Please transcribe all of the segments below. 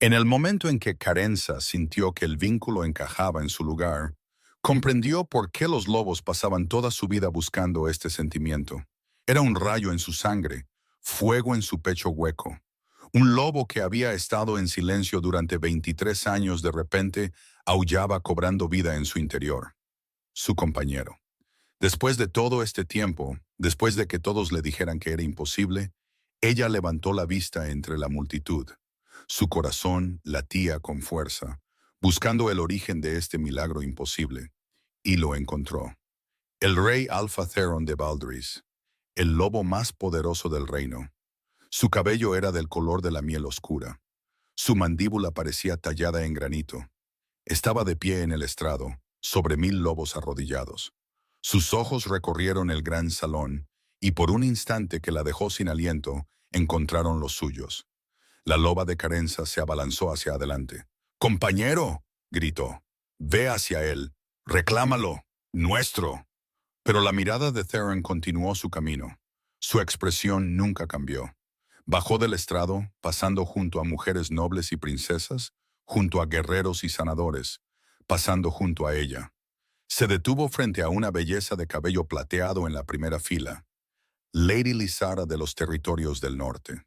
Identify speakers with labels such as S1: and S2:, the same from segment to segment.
S1: En el momento en que Carenza sintió que el vínculo encajaba en su lugar, comprendió por qué los lobos pasaban toda su vida buscando este sentimiento. Era un rayo en su sangre, fuego en su pecho hueco. Un lobo que había estado en silencio durante 23 años de repente aullaba cobrando vida en su interior. Su compañero. Después de todo este tiempo, después de que todos le dijeran que era imposible, ella levantó la vista entre la multitud. Su corazón latía con fuerza, buscando el origen de este milagro imposible, y lo encontró. El rey Alpha Theron de Baldris, el lobo más poderoso del reino. Su cabello era del color de la miel oscura. Su mandíbula parecía tallada en granito. Estaba de pie en el estrado, sobre 1000 lobos arrodillados. Sus ojos recorrieron el gran salón, y por un instante que la dejó sin aliento, encontraron los suyos. La loba de Carenza se abalanzó hacia adelante. ¡Compañero!, gritó. «Ve hacia él. Reclámalo. Nuestro». Pero la mirada de Theron continuó su camino. Su expresión nunca cambió. Bajó del estrado, pasando junto a mujeres nobles y princesas, junto a guerreros y sanadores, pasando junto a ella. Se detuvo frente a una belleza de cabello plateado en la primera fila, Lady Lysara de los territorios del norte.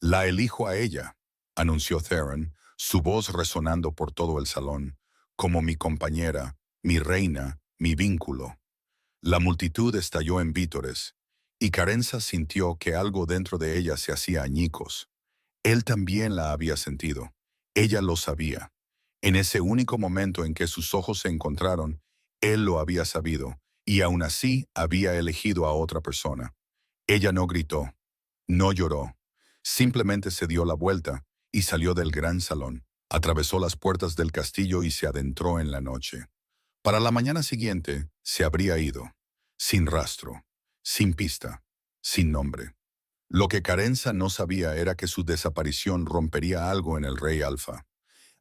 S1: «La elijo a ella», anunció Theron, su voz resonando por todo el salón, «como mi compañera, mi reina, mi vínculo». La multitud estalló en vítores, y Carenza sintió que algo dentro de ella se hacía añicos. Él también la había sentido. Ella lo sabía. En ese único momento en que sus ojos se encontraron, él lo había sabido, y aún así había elegido a otra persona. Ella no gritó, no lloró, simplemente se dio la vuelta y salió del gran salón. Atravesó las puertas del castillo y se adentró en la noche. Para la mañana siguiente, se habría ido, sin rastro, sin pista, sin nombre. Lo que Carenza no sabía era que su desaparición rompería algo en el Rey Alfa,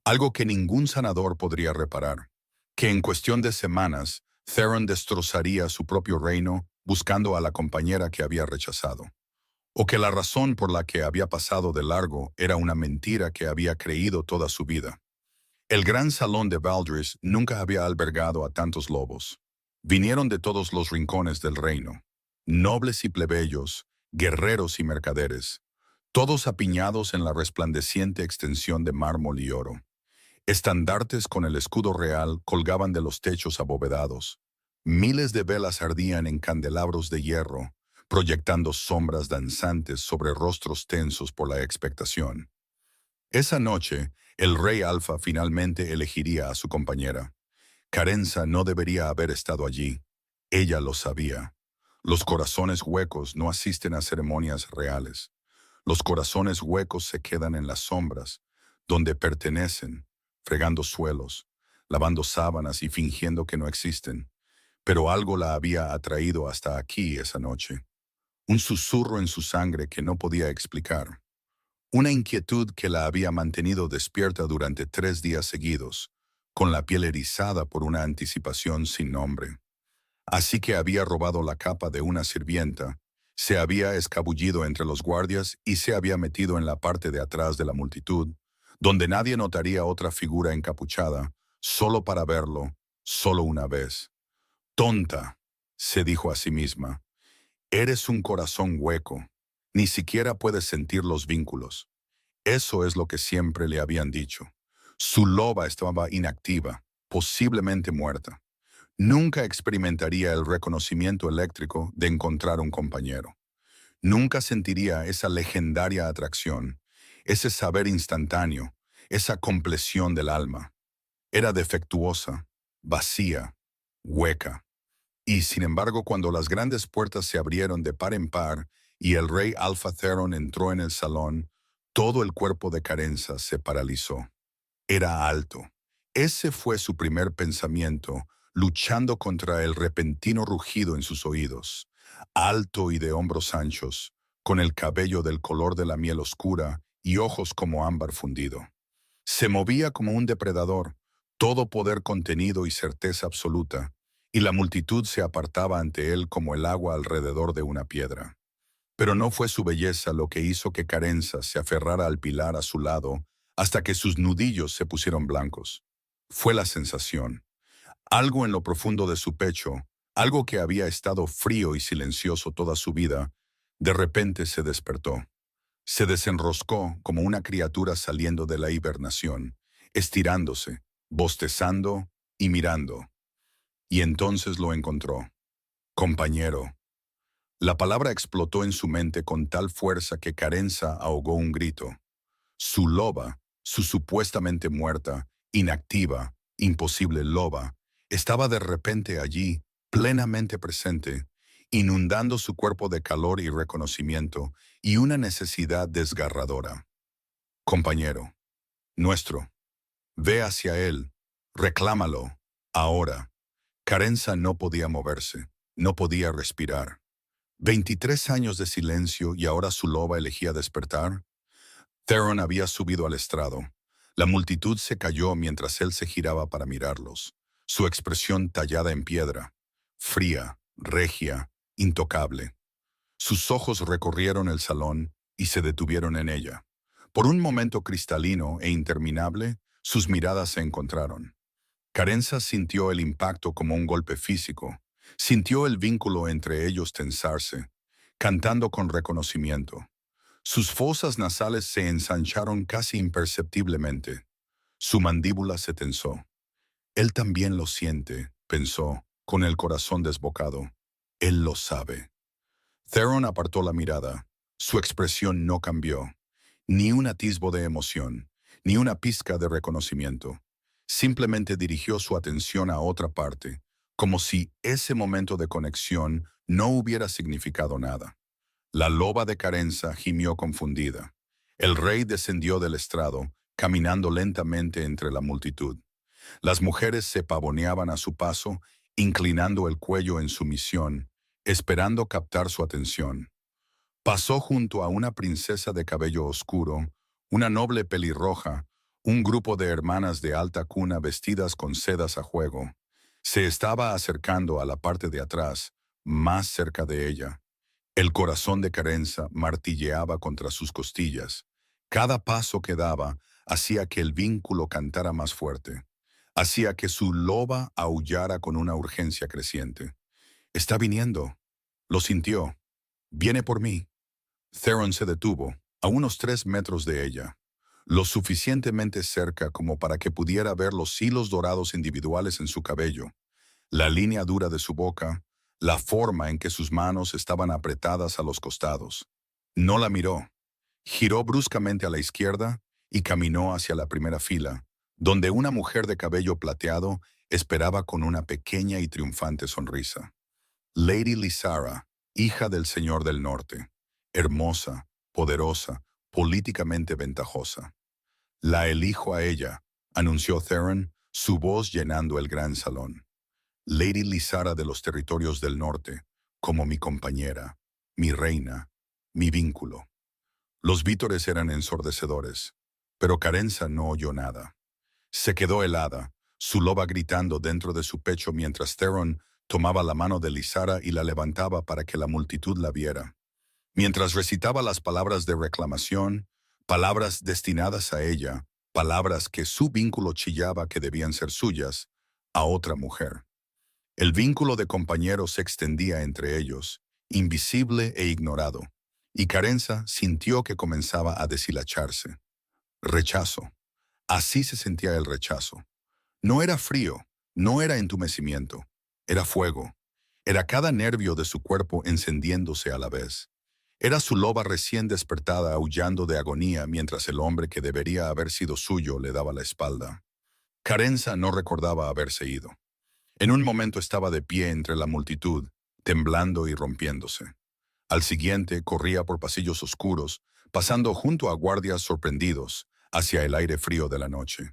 S1: algo que ningún sanador podría reparar, que en cuestión de semanas, Theron destrozaría su propio reino buscando a la compañera que había rechazado, o que la razón por la que había pasado de largo era una mentira que había creído toda su vida. El gran salón de Baldris nunca había albergado a tantos lobos. Vinieron de todos los rincones del reino, nobles y plebeyos, guerreros y mercaderes, todos apiñados en la resplandeciente extensión de mármol y oro. Estandartes con el escudo real colgaban de los techos abovedados. Miles de velas ardían en candelabros de hierro, proyectando sombras danzantes sobre rostros tensos por la expectación. Esa noche, el rey Alfa finalmente elegiría a su compañera. Carenza no debería haber estado allí. Ella lo sabía. Los corazones huecos no asisten a ceremonias reales. Los corazones huecos se quedan en las sombras, donde pertenecen, fregando suelos, lavando sábanas y fingiendo que no existen. Pero algo la había atraído hasta aquí esa noche. Un susurro en su sangre que no podía explicar. Una inquietud que la había mantenido despierta durante 3 días seguidos, con la piel erizada por una anticipación sin nombre. Así que había robado la capa de una sirvienta, se había escabullido entre los guardias y se había metido en la parte de atrás de la multitud, donde nadie notaría otra figura encapuchada, solo para verlo, solo una vez. «Tonta», se dijo a sí misma, «eres un corazón hueco, ni siquiera puedes sentir los vínculos». Eso es lo que siempre le habían dicho. Su loba estaba inactiva, posiblemente muerta. Nunca experimentaría el reconocimiento eléctrico de encontrar un compañero. Nunca sentiría esa legendaria atracción, ese saber instantáneo, esa compleción del alma. Era defectuosa, vacía, hueca. Y sin embargo, cuando las grandes puertas se abrieron de par en par y el rey Alpha Theron entró en el salón, todo el cuerpo de Carenza se paralizó. Era alto. Ese fue su primer pensamiento, luchando contra el repentino rugido en sus oídos. Alto y de hombros anchos, con el cabello del color de la miel oscura y ojos como ámbar fundido. Se movía como un depredador, todo poder contenido y certeza absoluta, y la multitud se apartaba ante él como el agua alrededor de una piedra. Pero no fue su belleza lo que hizo que Carenza se aferrara al pilar a su lado hasta que sus nudillos se pusieron blancos. Fue la sensación. Algo en lo profundo de su pecho, algo que había estado frío y silencioso toda su vida, de repente se despertó. Se desenroscó como una criatura saliendo de la hibernación, estirándose, bostezando y mirando. Y entonces lo encontró. Compañero. La palabra explotó en su mente con tal fuerza que Carenza ahogó un grito. Su loba, su supuestamente muerta, inactiva, imposible loba, estaba de repente allí, plenamente presente, inundando su cuerpo de calor y reconocimiento y una necesidad desgarradora. Compañero, nuestro, ve hacia él, reclámalo, ahora. Carenza no podía moverse, no podía respirar. 23 años de silencio y ahora su loba elegía despertar. Theron había subido al estrado. La multitud se cayó mientras él se giraba para mirarlos. Su expresión tallada en piedra, fría, regia, intocable. Sus ojos recorrieron el salón y se detuvieron en ella. Por un momento cristalino e interminable, sus miradas se encontraron. Carenza sintió el impacto como un golpe físico. Sintió el vínculo entre ellos tensarse, cantando con reconocimiento. Sus fosas nasales se ensancharon casi imperceptiblemente. Su mandíbula se tensó. Él también lo siente, pensó, con el corazón desbocado. Él lo sabe. Theron apartó la mirada. Su expresión no cambió. Ni un atisbo de emoción, ni una pizca de reconocimiento. Simplemente dirigió su atención a otra parte, como si ese momento de conexión no hubiera significado nada. La loba de Carenza gimió confundida. El rey descendió del estrado, caminando lentamente entre la multitud. Las mujeres se pavoneaban a su paso, inclinando el cuello en sumisión, esperando captar su atención. Pasó junto a una princesa de cabello oscuro, una noble pelirroja, un grupo de hermanas de alta cuna vestidas con sedas a juego. Se estaba acercando a la parte de atrás, más cerca de ella. El corazón de Carenza martilleaba contra sus costillas. Cada paso que daba hacía que el vínculo cantara más fuerte. Hacía que su loba aullara con una urgencia creciente. Está viniendo. Lo sintió. Viene por mí. Theron se detuvo, a unos 3 metros de ella, lo suficientemente cerca como para que pudiera ver los hilos dorados individuales en su cabello, la línea dura de su boca, la forma en que sus manos estaban apretadas a los costados. No la miró. Giró bruscamente a la izquierda y caminó hacia la primera fila, donde una mujer de cabello plateado esperaba con una pequeña y triunfante sonrisa. Lady Lysara, hija del Señor del Norte, hermosa, poderosa, políticamente ventajosa. La elijo a ella, anunció Theron, su voz llenando el gran salón. Lady Lysara de los territorios del norte, como mi compañera, mi reina, mi vínculo. Los vítores eran ensordecedores, pero Carenza no oyó nada. Se quedó helada, su loba gritando dentro de su pecho mientras Theron tomaba la mano de Lysara y la levantaba para que la multitud la viera. Mientras recitaba las palabras de reclamación, palabras destinadas a ella, palabras que su vínculo chillaba que debían ser suyas, a otra mujer. El vínculo de compañeros se extendía entre ellos, invisible e ignorado, y Carenza sintió que comenzaba a deshilacharse. Rechazo. Así se sentía el rechazo. No era frío, no era entumecimiento, era fuego. Era cada nervio de su cuerpo encendiéndose a la vez. Era su loba recién despertada aullando de agonía mientras el hombre que debería haber sido suyo le daba la espalda. Carenza no recordaba haberse ido. En un momento estaba de pie entre la multitud, temblando y rompiéndose. Al siguiente corría por pasillos oscuros, pasando junto a guardias sorprendidos, hacia el aire frío de la noche.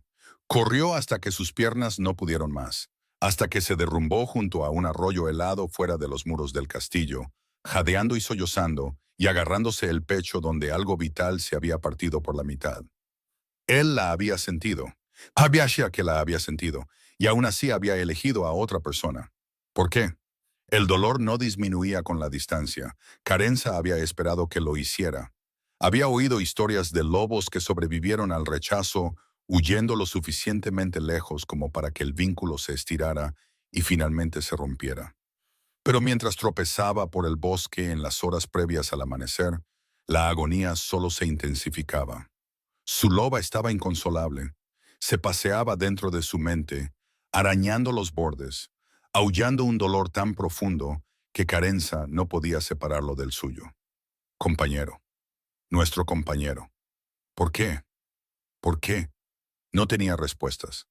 S1: Corrió hasta que sus piernas no pudieron más, hasta que se derrumbó junto a un arroyo helado fuera de los muros del castillo, jadeando y sollozando, y agarrándose el pecho donde algo vital se había partido por la mitad. Él la había sentido. Había que la había sentido, y aún así había elegido a otra persona. ¿Por qué? El dolor no disminuía con la distancia. Carenza había esperado que lo hiciera. Había oído historias de lobos que sobrevivieron al rechazo, huyendo lo suficientemente lejos como para que el vínculo se estirara y finalmente se rompiera. Pero mientras tropezaba por el bosque en las horas previas al amanecer, la agonía solo se intensificaba. Su loba estaba inconsolable. Se paseaba dentro de su mente, arañando los bordes, aullando un dolor tan profundo que Carenza no podía separarlo del suyo. Compañero, nuestro compañero. ¿Por qué? ¿Por qué? No tenía respuestas.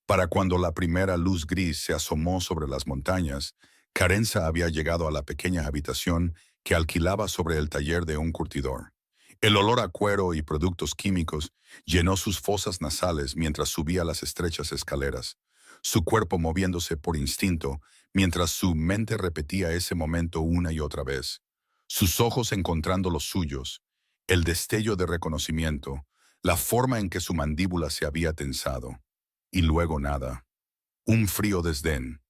S1: Para cuando la primera luz gris se asomó sobre las montañas, Carenza había llegado a la pequeña habitación que alquilaba sobre el taller de un curtidor. El olor a cuero y productos químicos llenó sus fosas nasales mientras subía las estrechas escaleras, su cuerpo moviéndose por instinto mientras su mente repetía ese momento una y otra vez. Sus ojos encontrando los suyos, el destello de reconocimiento, la forma en que su mandíbula se había tensado. Y luego nada. Un frío desdén.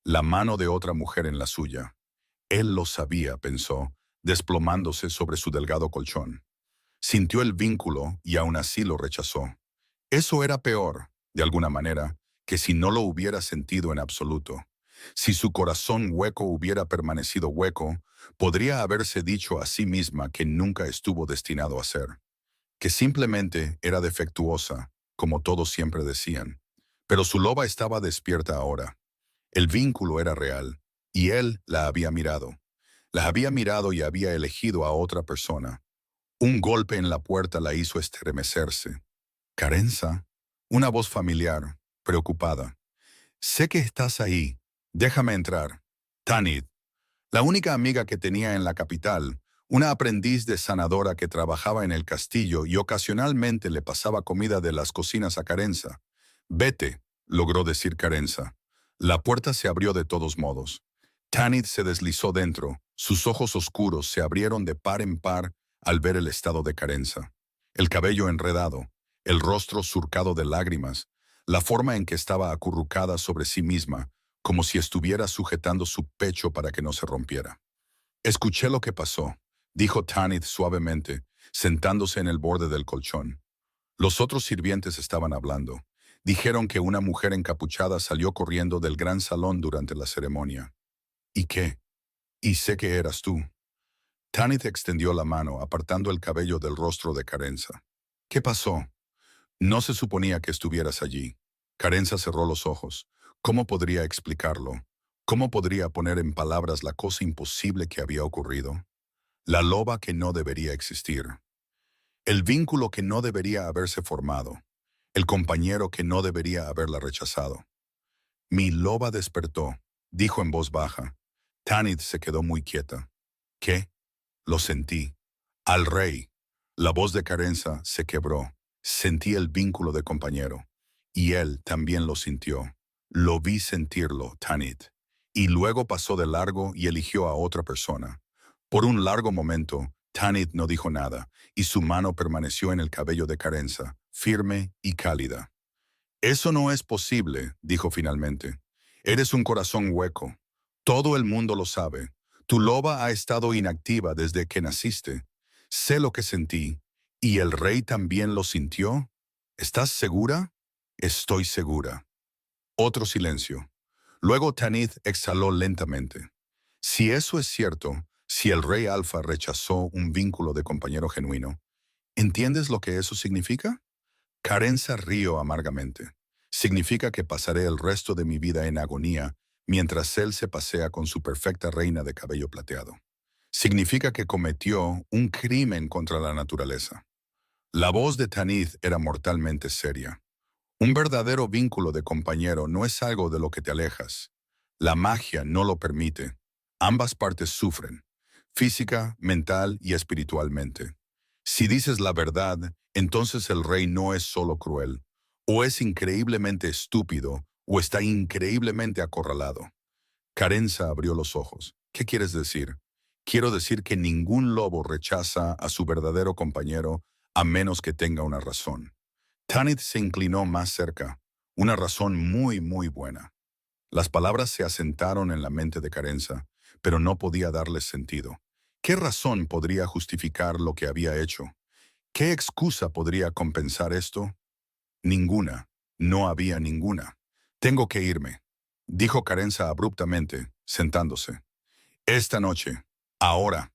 S1: La mano de otra mujer en la suya. Él lo sabía, pensó, desplomándose sobre su delgado colchón. Sintió el vínculo y aún así lo rechazó. Eso era peor, de alguna manera, que si no lo hubiera sentido en absoluto. Si su corazón hueco hubiera permanecido hueco, podría haberse dicho a sí misma que nunca estuvo destinado a ser, que simplemente era defectuosa, como todos siempre decían. Pero su loba estaba despierta ahora. El vínculo era real, y él la había mirado. La había mirado y había elegido a otra persona. Un golpe en la puerta la hizo estremecerse. Carenza, una voz familiar, preocupada. Sé que estás ahí. Déjame entrar. Tanit, la única amiga que tenía en la capital, una aprendiz de sanadora que trabajaba en el castillo y ocasionalmente le pasaba comida de las cocinas a Carenza. Vete, logró decir Carenza. La puerta se abrió de todos modos. Tanit se deslizó dentro, sus ojos oscuros se abrieron de par en par al ver el estado de Carenza. El cabello enredado, el rostro surcado de lágrimas, la forma en que estaba acurrucada sobre sí misma, como si estuviera sujetando su pecho para que no se rompiera. Escuché lo que pasó, dijo Tanit suavemente, sentándose en el borde del colchón. Los otros sirvientes estaban hablando. Dijeron que una mujer encapuchada salió corriendo del gran salón durante la ceremonia. ¿Y qué? Y sé que eras tú. Tanit extendió la mano, apartando el cabello del rostro de Carenza. ¿Qué pasó? No se suponía que estuvieras allí. Carenza cerró los ojos. ¿Cómo podría explicarlo? ¿Cómo podría poner en palabras la cosa imposible que había ocurrido? La loba que no debería existir. El vínculo que no debería haberse formado. El compañero que no debería haberla rechazado. Mi loba despertó, dijo en voz baja. Tanit se quedó muy quieta. ¿Qué? Lo sentí. Al rey. La voz de Carenza se quebró. Sentí el vínculo de compañero. Y él también lo sintió. Lo vi sentirlo, Tanit. Y luego pasó de largo y eligió a otra persona. Por un largo momento, Tanit no dijo nada, y su mano permaneció en el cabello de Carenza, firme y cálida. Eso no es posible, dijo finalmente. Eres un corazón hueco. Todo el mundo lo sabe. Tu loba ha estado inactiva desde que naciste. Sé lo que sentí. ¿Y el rey también lo sintió? ¿Estás segura? Estoy segura. Otro silencio. Luego Tanith exhaló lentamente. Si eso es cierto, si el rey Alfa rechazó un vínculo de compañero genuino, ¿entiendes lo que eso significa? Carenza rió amargamente. Significa que pasaré el resto de mi vida en agonía mientras él se pasea con su perfecta reina de cabello plateado. Significa que cometió un crimen contra la naturaleza. La voz de Tanith era mortalmente seria. Un verdadero vínculo de compañero no es algo de lo que te alejas. La magia no lo permite. Ambas partes sufren, física, mental y espiritualmente. Si dices la verdad, entonces el rey no es solo cruel, o es increíblemente estúpido, o está increíblemente acorralado. Carenza abrió los ojos. ¿Qué quieres decir? Quiero decir que ningún lobo rechaza a su verdadero compañero a menos que tenga una razón. Tanith se inclinó más cerca. Una razón muy, muy buena. Las palabras se asentaron en la mente de Carenza, pero no podía darles sentido. ¿Qué razón podría justificar lo que había hecho? ¿Qué excusa podría compensar esto? Ninguna. No había ninguna. Tengo que irme, dijo Carenza abruptamente, sentándose. Esta noche. Ahora.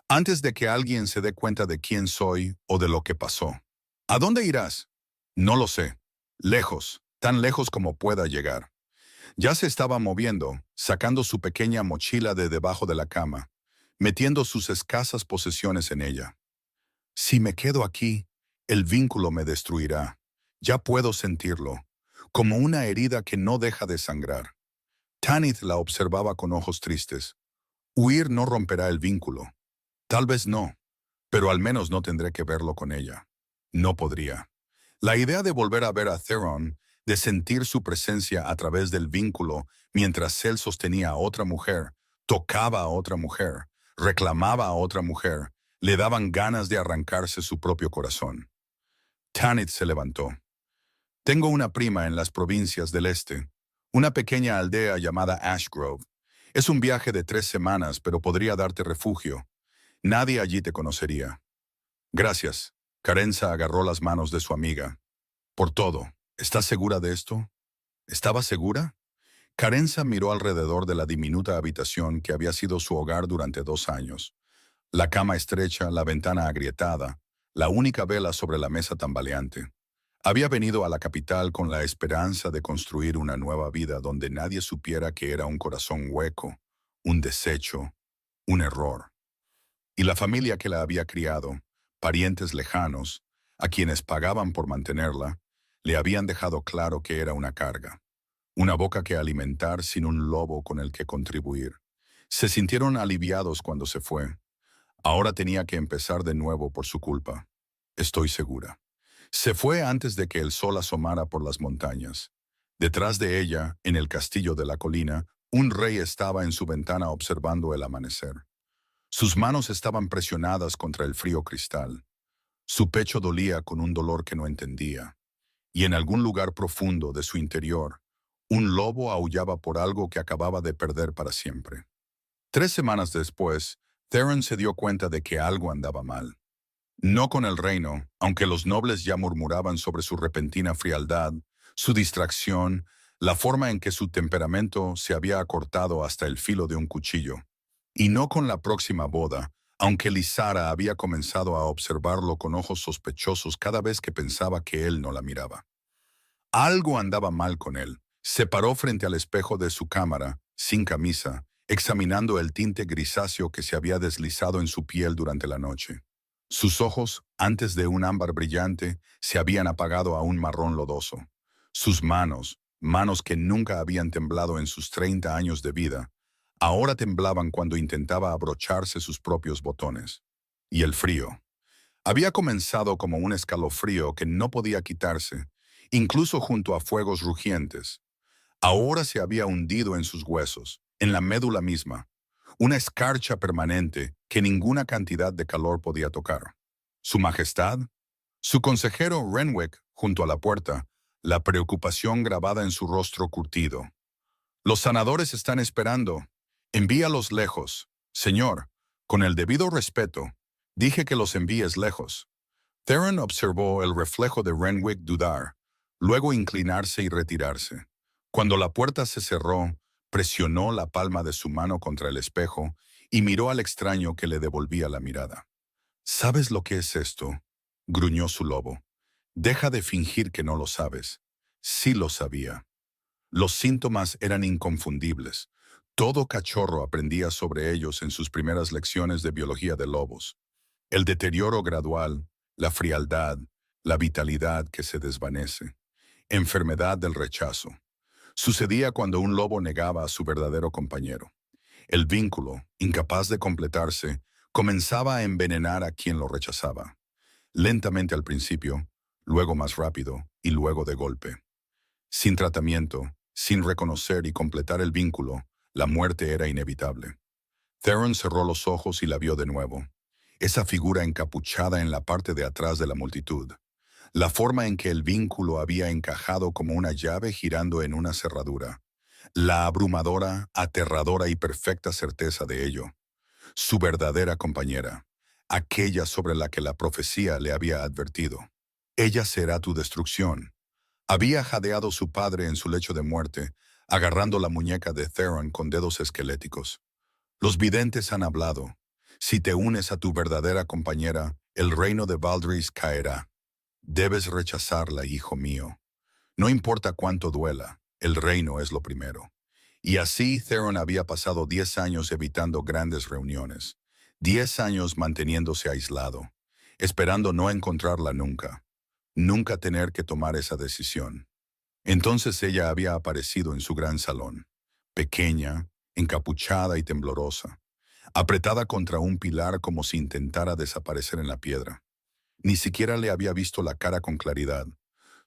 S1: Antes de que alguien se dé cuenta de quién soy o de lo que pasó. ¿A dónde irás? No lo sé. Lejos, tan lejos como pueda llegar. Ya se estaba moviendo, sacando su pequeña mochila de debajo de la cama, metiendo sus escasas posesiones en ella. Si me quedo aquí, el vínculo me destruirá. Ya puedo sentirlo, como una herida que no deja de sangrar. Tanith la observaba con ojos tristes. Huir no romperá el vínculo. Tal vez no, pero al menos no tendré que verlo con ella. No podría. La idea de volver a ver a Theron, de sentir su presencia a través del vínculo mientras él sostenía a otra mujer, tocaba a otra mujer, reclamaba a otra mujer, le daban ganas de arrancarse su propio corazón. Tanith se levantó. Tengo una prima en las provincias del este, una pequeña aldea llamada Ashgrove. Es un viaje de 3 semanas, pero podría darte refugio. Nadie allí te conocería. Gracias. Carenza agarró las manos de su amiga. Por todo. ¿Estás segura de esto? ¿Estaba segura? Carenza miró alrededor de la diminuta habitación que había sido su hogar durante 2 años. La cama estrecha, la ventana agrietada, la única vela sobre la mesa tambaleante. Había venido a la capital con la esperanza de construir una nueva vida donde nadie supiera que era un corazón hueco, un desecho, un error. Y la familia que la había criado, parientes lejanos, a quienes pagaban por mantenerla, le habían dejado claro que era una carga, una boca que alimentar sin un lobo con el que contribuir. Se sintieron aliviados cuando se fue. Ahora tenía que empezar de nuevo por su culpa. Estoy segura. Se fue antes de que el sol asomara por las montañas. Detrás de ella, en el castillo de la colina, un rey estaba en su ventana observando el amanecer. Sus manos estaban presionadas contra el frío cristal. Su pecho dolía con un dolor que no entendía. Y en algún lugar profundo de su interior, un lobo aullaba por algo que acababa de perder para siempre. 3 semanas después, Theron se dio cuenta de que algo andaba mal. No con el reino, aunque los nobles ya murmuraban sobre su repentina frialdad, su distracción, la forma en que su temperamento se había acortado hasta el filo de un cuchillo. Y no con la próxima boda, aunque Lysara había comenzado a observarlo con ojos sospechosos cada vez que pensaba que él no la miraba. Algo andaba mal con él. Se paró frente al espejo de su cámara, sin camisa, examinando el tinte grisáceo que se había deslizado en su piel durante la noche. Sus ojos, antes de un ámbar brillante, se habían apagado a un marrón lodoso. Sus manos, manos que nunca habían temblado en sus 30 años de vida, ahora temblaban cuando intentaba abrocharse sus propios botones. Y el frío. Había comenzado como un escalofrío que no podía quitarse, incluso junto a fuegos rugientes. Ahora se había hundido en sus huesos, en la médula misma, una escarcha permanente que ninguna cantidad de calor podía tocar. Su majestad, su consejero Renwick junto a la puerta, la preocupación grabada en su rostro curtido. Los sanadores están esperando. Envíalos lejos. Señor, con el debido respeto, dije que los envíes lejos. Theron observó el reflejo de Renwick dudar, luego inclinarse y retirarse. Cuando la puerta se cerró, presionó la palma de su mano contra el espejo y miró al extraño que le devolvía la mirada. ¿Sabes lo que es esto?, gruñó su lobo. Deja de fingir que no lo sabes. Sí lo sabía. Los síntomas eran inconfundibles. Todo cachorro aprendía sobre ellos en sus primeras lecciones de biología de lobos. El deterioro gradual, la frialdad, la vitalidad que se desvanece, enfermedad del rechazo. Sucedía cuando un lobo negaba a su verdadero compañero. El vínculo, incapaz de completarse, comenzaba a envenenar a quien lo rechazaba. Lentamente al principio, luego más rápido y luego de golpe. Sin tratamiento, sin reconocer y completar el vínculo, la muerte era inevitable. Theron cerró los ojos y la vio de nuevo. Esa figura encapuchada en la parte de atrás de la multitud. La forma en que el vínculo había encajado como una llave girando en una cerradura. La abrumadora, aterradora y perfecta certeza de ello. su verdadera compañera, aquella sobre la que la profecía le había advertido. Ella será tu destrucción. Había jadeado su padre en su lecho de muerte, agarrando la muñeca de Theron con dedos esqueléticos. Los videntes han hablado. Si te unes a tu verdadera compañera, el reino de Valdris caerá. Debes rechazarla, hijo mío. No importa cuánto duela, el reino es lo primero. Y así Theron había pasado 10 años evitando grandes reuniones, 10 años manteniéndose aislado, esperando no encontrarla nunca, nunca tener que tomar esa decisión. Entonces ella había aparecido en su gran salón, pequeña, encapuchada y temblorosa, apretada contra un pilar como si intentara desaparecer en la piedra. Ni siquiera le había visto la cara con claridad,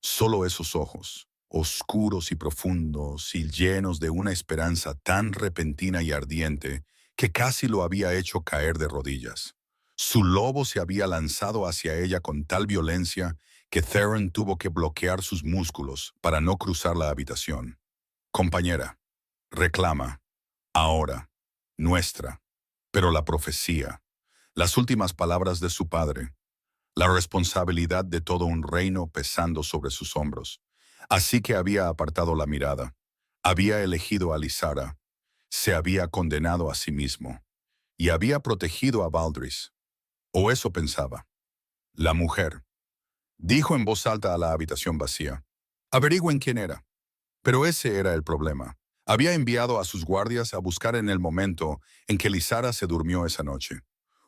S1: solo esos ojos, oscuros y profundos y llenos de una esperanza tan repentina y ardiente que casi lo había hecho caer de rodillas. Su lobo se había lanzado hacia ella con tal violencia que Theron tuvo que bloquear sus músculos para no cruzar la habitación. Compañera, reclama, ahora, nuestra, pero la profecía, las últimas palabras de su padre, la responsabilidad de todo un reino pesando sobre sus hombros. Así que había apartado la mirada, había elegido a Lysara, se había condenado a sí mismo, y había protegido a Valdris. O eso pensaba. La mujer dijo en voz alta a la habitación vacía. Averigüen quién era. Pero ese era el problema. Había enviado a sus guardias a buscar en el momento en que Lysara se durmió esa noche.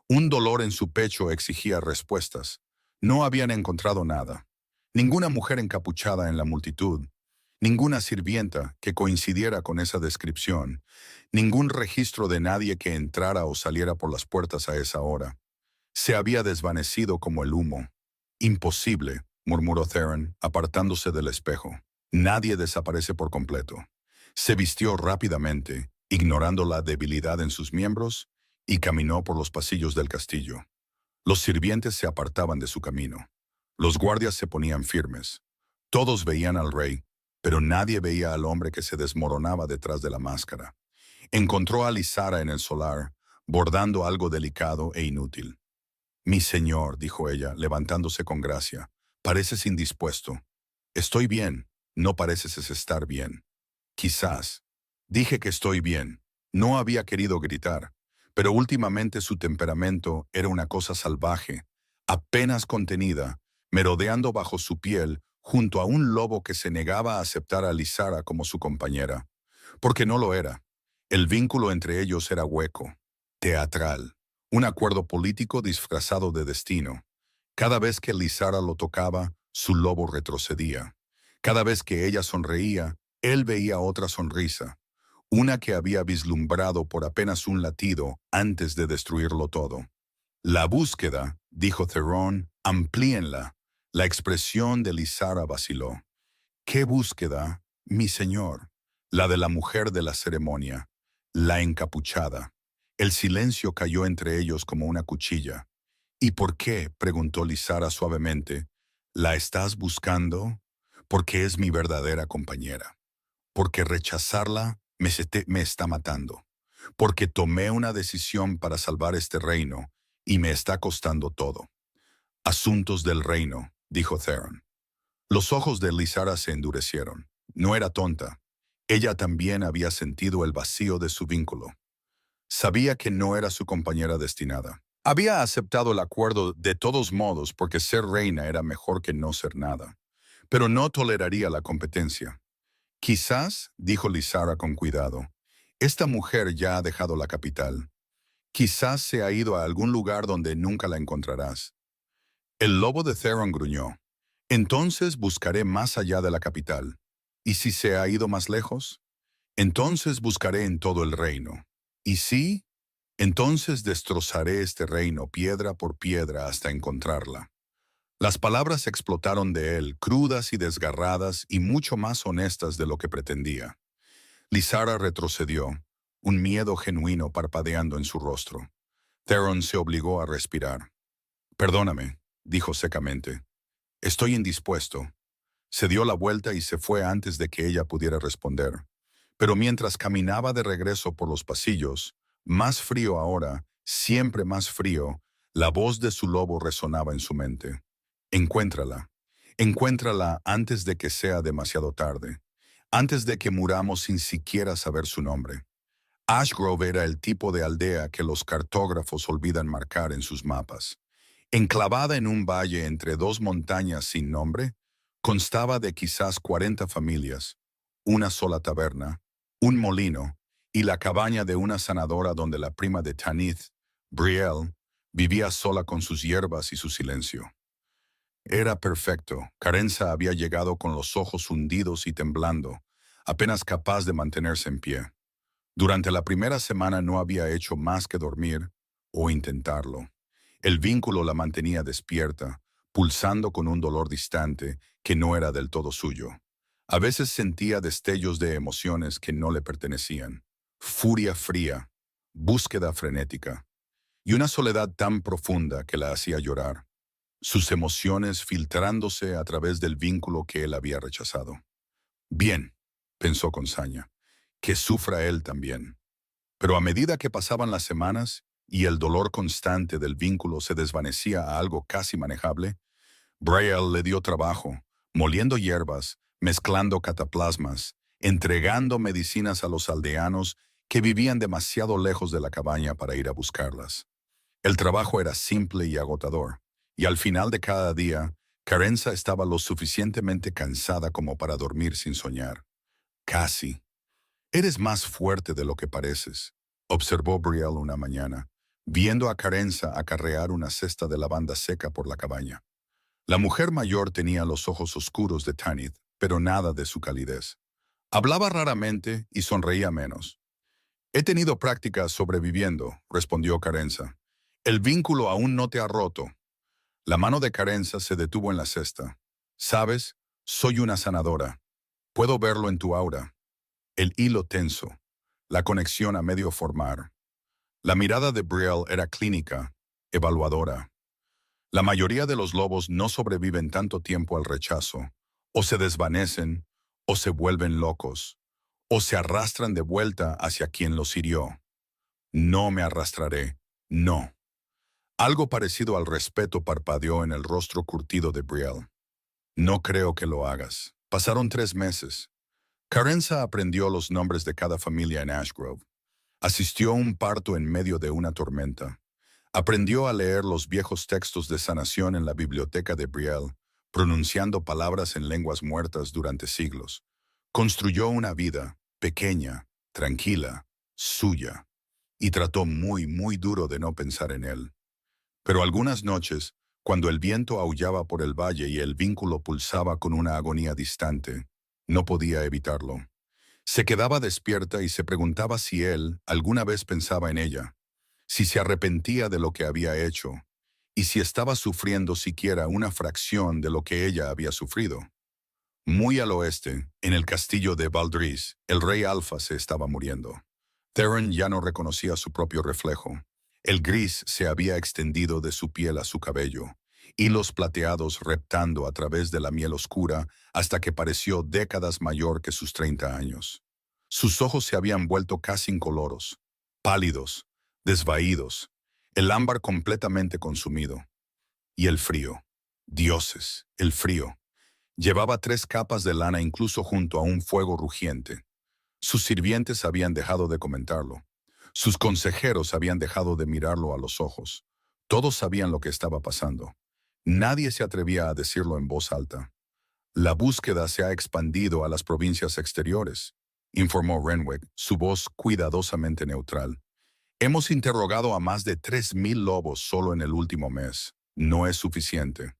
S1: Un dolor en su pecho exigía respuestas. No habían encontrado nada. Ninguna mujer encapuchada en la multitud. Ninguna sirvienta que coincidiera con esa descripción. Ningún registro de nadie que entrara o saliera por las puertas a esa hora. Se había desvanecido como el humo. Imposible, murmuró Theron, apartándose del espejo. Nadie desaparece por completo. Se vistió rápidamente, ignorando la debilidad en sus miembros, y caminó por los pasillos del castillo. Los sirvientes se apartaban de su camino. Los guardias se ponían firmes. Todos veían al rey, pero nadie veía al hombre que se desmoronaba detrás de la máscara. Encontró a Lysara en el solar, bordando algo delicado e inútil. Mi señor, dijo ella, levantándose con gracia, pareces indispuesto. Estoy bien, no pareces estar bien. Quizás. Dije que estoy bien. No había querido gritar, pero últimamente su temperamento era una cosa salvaje, apenas contenida, merodeando bajo su piel junto a un lobo que se negaba a aceptar a Lysara como su compañera. Porque no lo era. El vínculo entre ellos era hueco, teatral, un acuerdo político disfrazado de destino. Cada vez que Lysara lo tocaba, su lobo retrocedía. Cada vez que ella sonreía, él veía otra sonrisa, una que había vislumbrado por apenas un latido antes de destruirlo todo. La búsqueda, dijo Theron, amplíenla. La expresión de Lysara vaciló. ¿Qué búsqueda, mi señor? La de la mujer de la ceremonia, la encapuchada. El silencio cayó entre ellos como una cuchilla. ¿Y por qué? Preguntó Lysara suavemente. ¿La estás buscando? Porque es mi verdadera compañera. Porque rechazarla me está matando. Porque tomé una decisión para salvar este reino y me está costando todo. Asuntos del reino, dijo Theron. Los ojos de Lysara se endurecieron. No era tonta. Ella también había sentido el vacío de su vínculo. Sabía que no era su compañera destinada. Había aceptado el acuerdo de todos modos porque ser reina era mejor que no ser nada. Pero no toleraría la competencia. Quizás, dijo Lysara con cuidado, esta mujer ya ha dejado la capital. Quizás se ha ido a algún lugar donde nunca la encontrarás. El lobo de Theron gruñó. Entonces buscaré más allá de la capital. ¿Y si se ha ido más lejos? Entonces buscaré en todo el reino. ¿Y si? Entonces destrozaré este reino piedra por piedra hasta encontrarla. Las palabras explotaron de él, crudas y desgarradas y mucho más honestas de lo que pretendía. Lysara retrocedió, un miedo genuino parpadeando en su rostro. Theron se obligó a respirar. Perdóname, dijo secamente. Estoy indispuesto. Se dio la vuelta y se fue antes de que ella pudiera responder. Pero mientras caminaba de regreso por los pasillos, más frío ahora, Siempre más frío, la voz de su lobo resonaba en su mente. Encuéntrala. Encuéntrala antes de que sea demasiado tarde. Antes de que muramos sin siquiera saber su nombre. Ashgrove era el tipo de aldea que los cartógrafos olvidan marcar en sus mapas. Enclavada en un valle entre dos montañas sin nombre, constaba de quizás 40 familias, una sola taberna, un molino y la cabaña de una sanadora donde la prima de Tanith, Brielle, vivía sola con sus hierbas y su silencio. Era perfecto. Carenza había llegado con los ojos hundidos y temblando, apenas capaz de mantenerse en pie. Durante la primera semana no había hecho más que dormir o intentarlo. El vínculo la mantenía despierta, pulsando con un dolor distante que no era del todo suyo. A veces sentía destellos de emociones que no le pertenecían. Furia fría, búsqueda frenética, y una soledad tan profunda que la hacía llorar, sus emociones filtrándose a través del vínculo que él había rechazado. Bien, pensó con saña, que sufra él también. Pero a medida que pasaban las semanas y el dolor constante del vínculo se desvanecía a algo casi manejable, Brielle le dio trabajo, moliendo hierbas, mezclando cataplasmas, entregando medicinas a los aldeanos que vivían demasiado lejos de la cabaña para ir a buscarlas. El trabajo era simple y agotador, y al final de cada día, Carenza estaba lo suficientemente cansada como para dormir sin soñar. Casi. Eres más fuerte de lo que pareces, observó Brielle una mañana, viendo a Carenza acarrear una cesta de lavanda seca por la cabaña. La mujer mayor tenía los ojos oscuros de Tanith, pero nada de su calidez. Hablaba raramente y sonreía menos. He tenido práctica sobreviviendo, respondió Carenza. El vínculo aún no te ha roto. La mano de Carenza se detuvo en la cesta. Sabes, soy una sanadora. Puedo verlo en tu aura. El hilo tenso, la conexión a medio formar. La mirada de Brielle era clínica, evaluadora. La mayoría de los lobos no sobreviven tanto tiempo al rechazo, o se desvanecen, o se vuelven locos, o se arrastran de vuelta hacia quien los hirió. No me arrastraré, no. Algo parecido al respeto parpadeó en el rostro curtido de Brielle. No creo que lo hagas. Pasaron 3 meses. Carenza aprendió los nombres de cada familia en Ashgrove. Asistió a un parto en medio de una tormenta. Aprendió a leer los viejos textos de sanación en la biblioteca de Brielle, pronunciando palabras en lenguas muertas durante siglos. Construyó una vida, pequeña, tranquila, suya, y trató muy duro de no pensar en él. Pero algunas noches, cuando el viento aullaba por el valle y el vínculo pulsaba con una agonía distante, no podía evitarlo. Se quedaba despierta y se preguntaba si él alguna vez pensaba en ella, si se arrepentía de lo que había hecho, y si estaba sufriendo siquiera una fracción de lo que ella había sufrido. Muy al oeste, en el castillo de Valdris, el rey Alfa se estaba muriendo. Theron ya no reconocía su propio reflejo. El gris se había extendido de su piel a su cabello, hilos plateados reptando a través de la miel oscura hasta que pareció décadas mayor que sus 30 años. Sus ojos se habían vuelto casi incoloros, pálidos, desvaídos, el ámbar completamente consumido. Y el frío. Dioses, el frío. Llevaba 3 capas de lana incluso junto a un fuego rugiente. Sus sirvientes habían dejado de comentarlo. Sus consejeros habían dejado de mirarlo a los ojos. Todos sabían lo que estaba pasando. Nadie se atrevía a decirlo en voz alta. La búsqueda se ha expandido a las provincias exteriores, informó Renwick, su voz cuidadosamente neutral. Hemos interrogado a más de 3,000 lobos solo en el último mes. No es suficiente.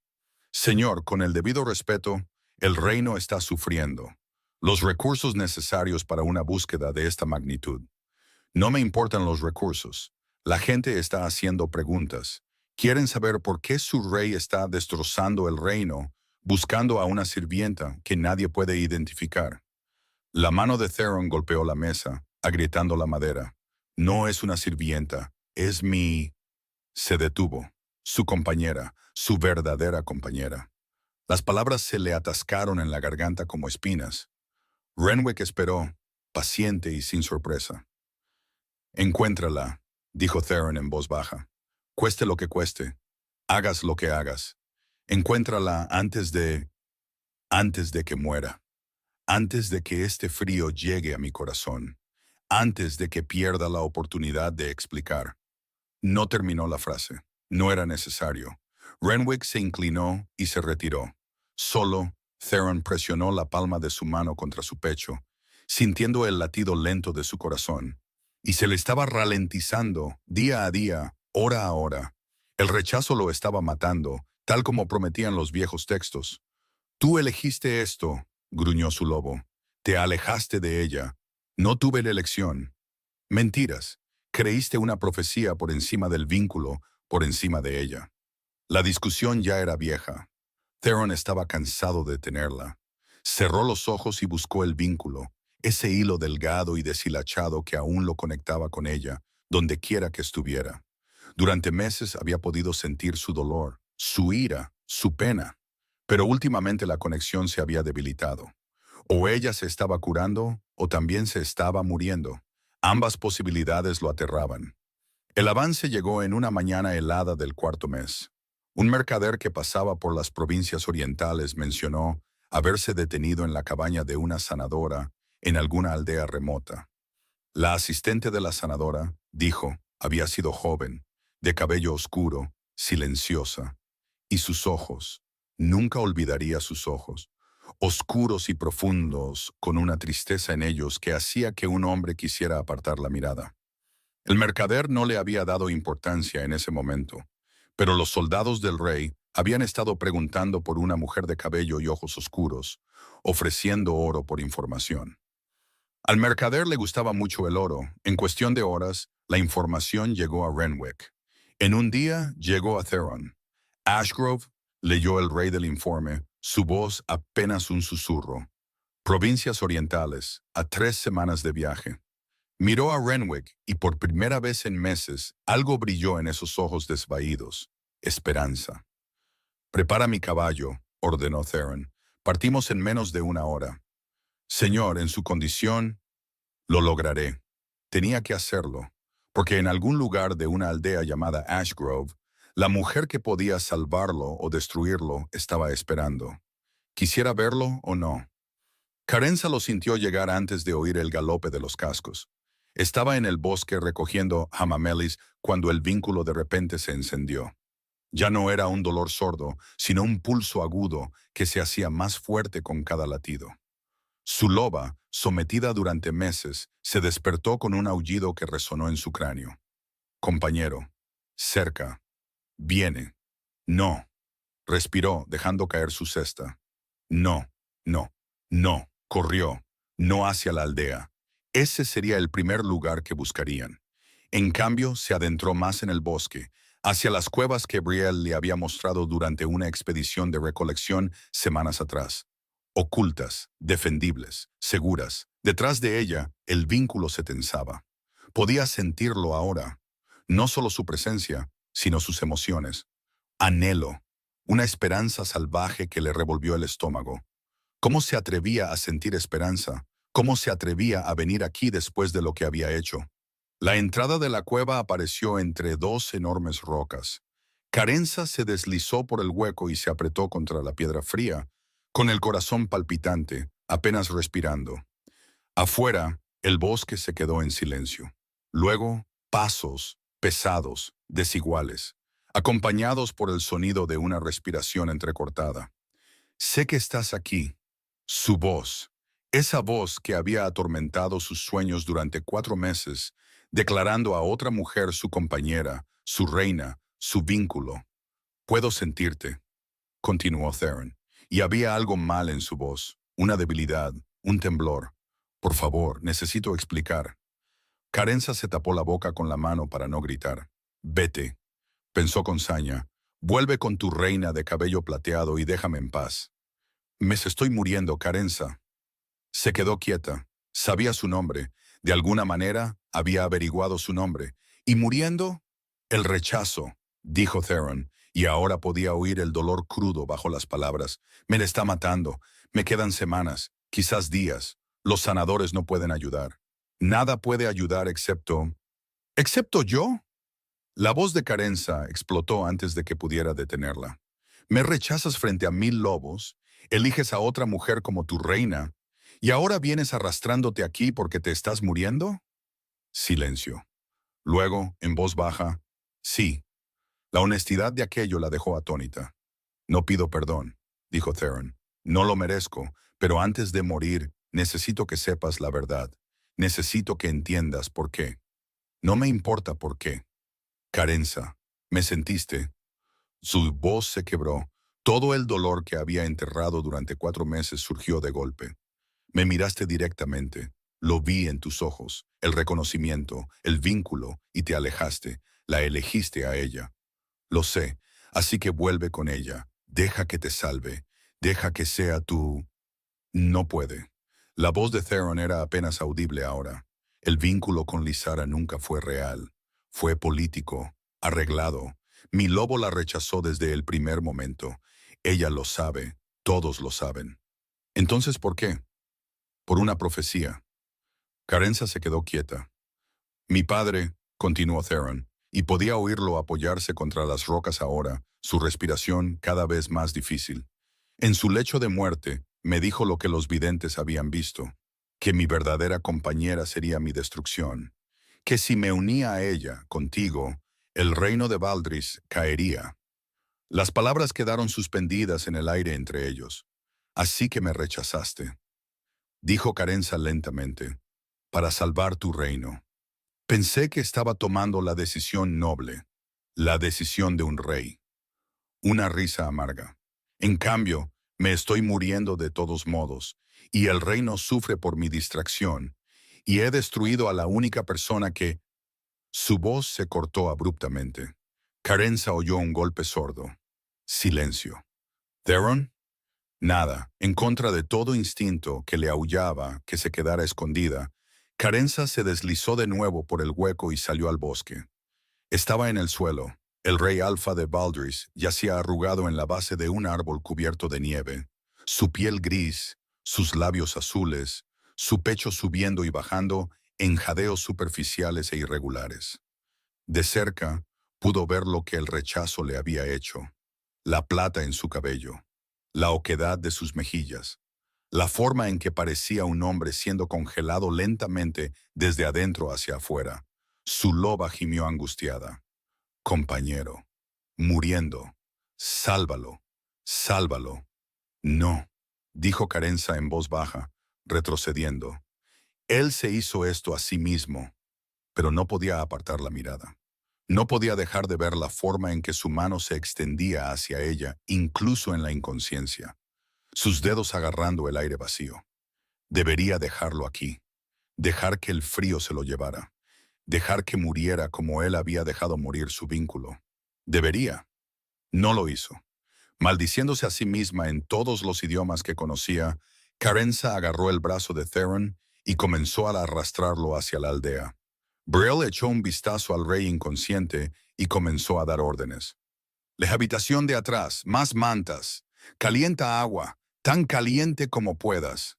S1: Señor, con el debido respeto, el reino está sufriendo. Los recursos necesarios para una búsqueda de esta magnitud. No me importan los recursos. La gente está haciendo preguntas. Quieren saber por qué su rey está destrozando el reino, buscando a una sirvienta que nadie puede identificar. La mano de Theron golpeó la mesa, agrietando la madera. No es una sirvienta, es mi... Se detuvo. Su compañera, su verdadera compañera. Las palabras se le atascaron en la garganta como espinas. Renwick esperó, paciente y sin sorpresa. Encuéntrala, dijo Theron en voz baja. Cueste lo que cueste. Hagas lo que hagas. Encuéntrala antes de que muera. Antes de que este frío llegue a mi corazón. Antes de que pierda la oportunidad de explicar. No terminó la frase. No era necesario. Renwick se inclinó y se retiró. Solo, Theron presionó la palma de su mano contra su pecho, sintiendo el latido lento de su corazón. Y se le estaba ralentizando, día a día, hora a hora. El rechazo lo estaba matando, tal como prometían los viejos textos. Tú elegiste esto, gruñó su lobo. Te alejaste de ella. No tuve la elección. Mentiras. Creíste una profecía por encima del vínculo, por encima de ella. La discusión ya era vieja. Theron estaba cansado de tenerla. Cerró los ojos y buscó el vínculo, ese hilo delgado y deshilachado que aún lo conectaba con ella, donde quiera que estuviera. Durante meses había podido sentir su dolor, su ira, su pena, pero últimamente la conexión se había debilitado. O ella se estaba curando, o también se estaba muriendo. Ambas posibilidades lo aterraban. El avance llegó en una mañana helada del cuarto mes. Un mercader que pasaba por las provincias orientales mencionó haberse detenido en la cabaña de una sanadora en alguna aldea remota. La asistente de la sanadora, dijo, había sido joven, de cabello oscuro, silenciosa, y sus ojos, nunca olvidaría sus ojos, oscuros y profundos, con una tristeza en ellos que hacía que un hombre quisiera apartar la mirada. El mercader no le había dado importancia en ese momento, pero los soldados del rey habían estado preguntando por una mujer de cabello y ojos oscuros, ofreciendo oro por información. Al mercader le gustaba mucho el oro. En cuestión de horas, la información llegó a Renwick. En un día llegó a Theron. Ashgrove leyó el rey del informe, su voz apenas un susurro. Provincias orientales, a 3 semanas de viaje. Miró a Renwick y por primera vez en meses algo brilló en esos ojos desvaídos. Esperanza. Prepara mi caballo, ordenó Theron. Partimos en menos de 1 hora. Señor, en su condición, lo lograré. Tenía que hacerlo, porque en algún lugar de una aldea llamada Ashgrove, la mujer que podía salvarlo o destruirlo estaba esperando. Quisiera verlo o no. Carenza lo sintió llegar antes de oír el galope de los cascos. Estaba en el bosque recogiendo hamamelis cuando el vínculo de repente se encendió. Ya no era un dolor sordo, sino un pulso agudo que se hacía más fuerte con cada latido. Su loba, sometida durante meses, se despertó con un aullido que resonó en su cráneo. Compañero. Cerca. Viene. No. Respiró, dejando caer su cesta. No, no, no. Corrió. No hacia la aldea. Ese sería el primer lugar que buscarían. En cambio, se adentró más en el bosque, hacia las cuevas que Brielle le había mostrado durante una expedición de recolección semanas atrás. Ocultas, defendibles, seguras. Detrás de ella, el vínculo se tensaba. Podía sentirlo ahora. No solo su presencia, sino sus emociones. Anhelo. Una esperanza salvaje que le revolvió el estómago. ¿Cómo se atrevía a sentir esperanza? ¿Cómo se atrevía a venir aquí después de lo que había hecho? La entrada de la cueva apareció entre 2 enormes rocas. Carenza se deslizó por el hueco y se apretó contra la piedra fría, con el corazón palpitante, apenas respirando. Afuera, el bosque se quedó en silencio. Luego, pasos, pesados, desiguales, acompañados por el sonido de una respiración entrecortada. Sé que estás aquí. Su voz, esa voz que había atormentado sus sueños durante 4 meses, declarando a otra mujer su compañera, su reina, su vínculo. Puedo sentirte, continuó Theron, y había algo mal en su voz, una debilidad, un temblor. Por favor, necesito explicar. Carenza se tapó la boca con la mano para no gritar. Vete, pensó con saña. Vuelve con tu reina de cabello plateado y déjame en paz. Me estoy muriendo, Carenza. Se quedó quieta. Sabía su nombre. De alguna manera, había averiguado su nombre. ¿Y muriendo? El rechazo, dijo Theron, y ahora podía oír el dolor crudo bajo las palabras. Me le está matando. Me quedan semanas, quizás días. Los sanadores no pueden ayudar. Nada puede ayudar excepto... ¿Excepto yo? La voz de Carenza explotó antes de que pudiera detenerla. Me rechazas frente a 1000 lobos, eliges a otra mujer como tu reina, y ahora vienes arrastrándote aquí porque te estás muriendo. Silencio. Luego, en voz baja, sí. La honestidad de aquello la dejó atónita. No pido perdón, dijo Theron. No lo merezco, pero antes de morir, necesito que sepas la verdad. Necesito que entiendas por qué. No me importa por qué. Carenza, ¿me sentiste? Su voz se quebró. Todo el dolor que había enterrado durante 4 meses surgió de golpe. Me miraste directamente. Lo vi en tus ojos, el reconocimiento, el vínculo, y te alejaste. La elegiste a ella. Lo sé, así que vuelve con ella. Deja que te salve. Deja que sea tu... No puede. La voz de Theron era apenas audible ahora. El vínculo con Lysara nunca fue real. Fue político, arreglado. Mi lobo la rechazó desde el primer momento. Ella lo sabe, todos lo saben. Entonces, ¿por qué? Por una profecía. Carenza se quedó quieta. Mi padre, continuó Theron, y podía oírlo apoyarse contra las rocas ahora, su respiración cada vez más difícil. En su lecho de muerte, me dijo lo que los videntes habían visto, que mi verdadera compañera sería mi destrucción, que si me unía a ella, contigo, el reino de Valdris caería. Las palabras quedaron suspendidas en el aire entre ellos. Así que me rechazaste, dijo Carenza lentamente, para salvar tu reino. Pensé que estaba tomando la decisión noble, la decisión de un rey. Una risa amarga. En cambio, me estoy muriendo de todos modos, y el reino sufre por mi distracción, y he destruido a la única persona que... Su voz se cortó abruptamente. Carenza oyó un golpe sordo. Silencio. ¿Theron? Nada, en contra de todo instinto que le aullaba que se quedara escondida, Carenza se deslizó de nuevo por el hueco y salió al bosque. Estaba en el suelo. El rey alfa de Valdris yacía arrugado en la base de un árbol cubierto de nieve. Su piel gris, sus labios azules, su pecho subiendo y bajando en jadeos superficiales e irregulares. De cerca, pudo ver lo que el rechazo le había hecho. La plata en su cabello, la oquedad de sus mejillas, la forma en que parecía un hombre siendo congelado lentamente desde adentro hacia afuera. Su loba gimió angustiada. Compañero, muriendo. Sálvalo, sálvalo. No, dijo Carenza en voz baja, retrocediendo. Él se hizo esto a sí mismo, pero no podía apartar la mirada. No podía dejar de ver la forma en que su mano se extendía hacia ella, incluso en la inconsciencia, sus dedos agarrando el aire vacío. Debería dejarlo aquí, dejar que el frío se lo llevara, dejar que muriera como él había dejado morir su vínculo. Debería. No lo hizo. Maldiciéndose a sí misma en todos los idiomas que conocía, Carenza agarró el brazo de Theron y comenzó a arrastrarlo hacia la aldea. Brielle echó un vistazo al rey inconsciente y comenzó a dar órdenes. La habitación de atrás, más mantas. Calienta agua, tan caliente como puedas.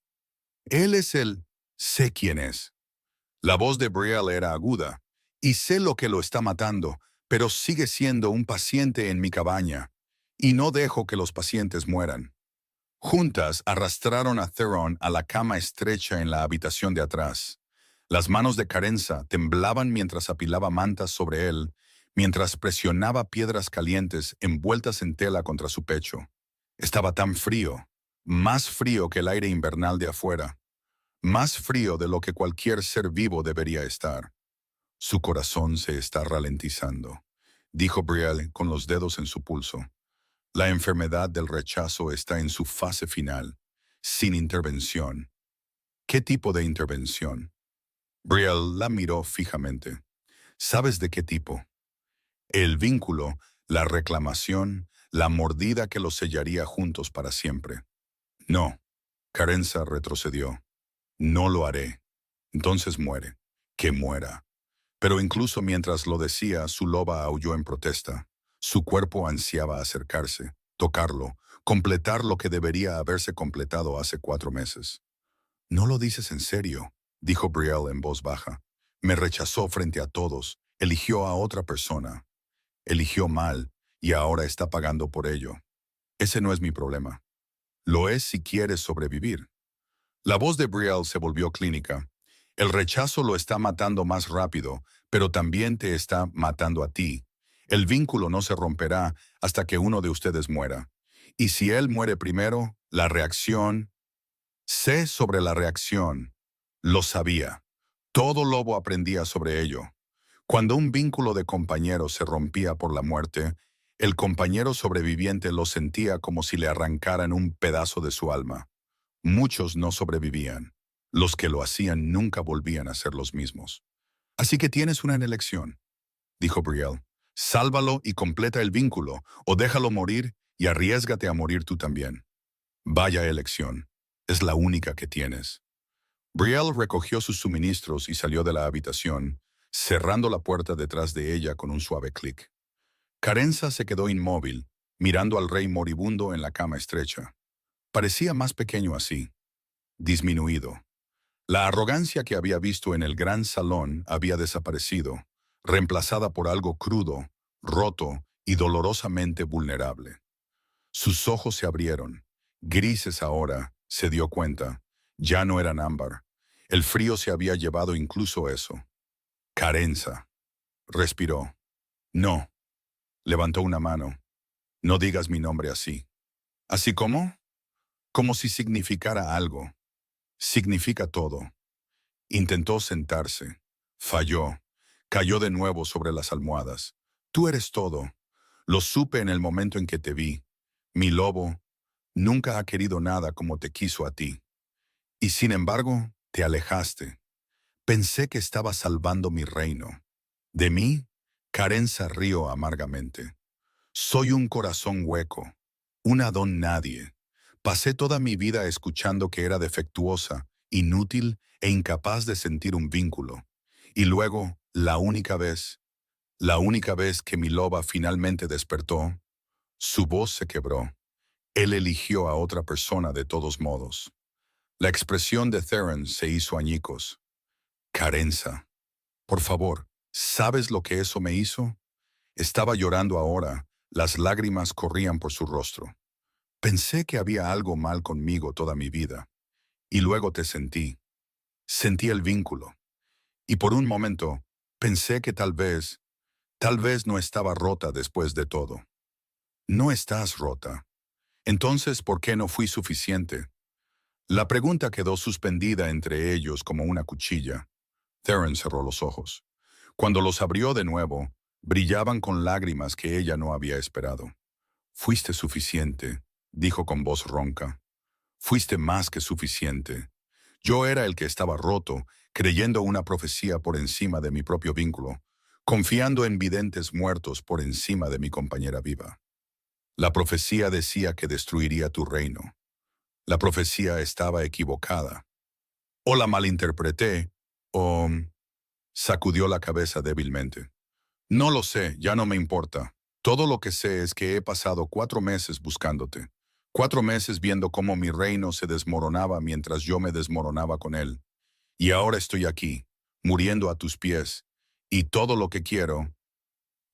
S1: Él es el... Sé quién es. La voz de Brielle era aguda. Y sé lo que lo está matando, pero sigue siendo un paciente en mi cabaña. Y no dejo que los pacientes mueran. Juntas arrastraron a Theron a la cama estrecha en la habitación de atrás. Las manos de Carenza temblaban mientras apilaba mantas sobre él, mientras presionaba piedras calientes envueltas en tela contra su pecho. Estaba tan frío, más frío que el aire invernal de afuera, más frío de lo que cualquier ser vivo debería estar. Su corazón se está ralentizando, dijo Brielle con los dedos en su pulso. La enfermedad del rechazo está en su fase final, sin intervención. ¿Qué tipo de intervención? Brielle la miró fijamente. ¿Sabes de qué tipo? El vínculo, la reclamación, la mordida que los sellaría juntos para siempre. No. Carenza retrocedió. No lo haré. Entonces muere. Que muera. Pero incluso mientras lo decía, su loba aulló en protesta. Su cuerpo ansiaba acercarse, tocarlo, completar lo que debería haberse completado hace 4 meses. «No lo dices en serio», dijo Brielle en voz baja. «Me rechazó frente a todos, Eligió a otra persona. Eligió mal y ahora está pagando por ello. Ese no es mi problema. Lo es si quieres sobrevivir. La voz de Brielle se volvió clínica. El rechazo lo está matando más rápido, pero también te está matando a ti. El vínculo no se romperá hasta que uno de ustedes muera. Y si él muere primero, la reacción... Sé sobre la reacción. Lo sabía. Todo lobo aprendía sobre ello. Cuando un vínculo de compañeros se rompía por la muerte, el compañero sobreviviente lo sentía como si le arrancaran un pedazo de su alma. Muchos no sobrevivían. Los que lo hacían nunca volvían a ser los mismos. Así que tienes una elección, dijo Brielle. Sálvalo y completa el vínculo, o déjalo morir y arriésgate a morir tú también. Vaya elección. Es la única que tienes. Brielle recogió sus suministros y salió de la habitación, cerrando la puerta detrás de ella con un suave clic. Carenza se quedó inmóvil, mirando al rey moribundo en la cama estrecha. Parecía más pequeño así, disminuido. La arrogancia que había visto en el gran salón había desaparecido, reemplazada por algo crudo, roto y dolorosamente vulnerable. Sus ojos se abrieron, grises ahora, se dio cuenta. Ya no eran ámbar. El frío se había llevado incluso eso. Carenza. Respiró. No. Levantó una mano. No digas mi nombre así. ¿Así cómo? Como si significara algo. Significa todo. Intentó sentarse. Falló. Cayó de nuevo sobre las almohadas. Tú eres todo. Lo supe en el momento en que te vi. Mi lobo nunca ha querido nada como te quiso a ti. Y sin embargo, te alejaste. Pensé que estabas salvando mi reino. De mí, Carenza rió amargamente. Soy un corazón hueco, una don nadie. Pasé toda mi vida escuchando que era defectuosa, inútil e incapaz de sentir un vínculo. Y luego, la única vez que mi loba finalmente despertó, su voz se quebró. Él eligió a otra persona de todos modos. La expresión de Theron se hizo añicos. Carenza. Por favor, ¿sabes lo que eso me hizo? Estaba llorando ahora, las lágrimas corrían por su rostro. Pensé que había algo mal conmigo toda mi vida. Y luego te sentí. Sentí el vínculo. Y por un momento, pensé que tal vez no estaba rota después de todo. No estás rota. Entonces, ¿por qué no fui suficiente? La pregunta quedó suspendida entre ellos como una cuchilla. Theron cerró los ojos. Cuando los abrió de nuevo, brillaban con lágrimas que ella no había esperado. Fuiste suficiente, dijo con voz ronca. Fuiste más que suficiente. Yo era el que estaba roto, creyendo una profecía por encima de mi propio vínculo, confiando en videntes muertos por encima de mi compañera viva. La profecía decía que destruiría tu reino. La profecía estaba equivocada. O la malinterpreté, o... Sacudió la cabeza débilmente. No lo sé, ya no me importa. Todo lo que sé es que he pasado 4 meses buscándote. 4 meses viendo cómo mi reino se desmoronaba mientras yo me desmoronaba con él. Y ahora estoy aquí, muriendo a tus pies. Y todo lo que quiero...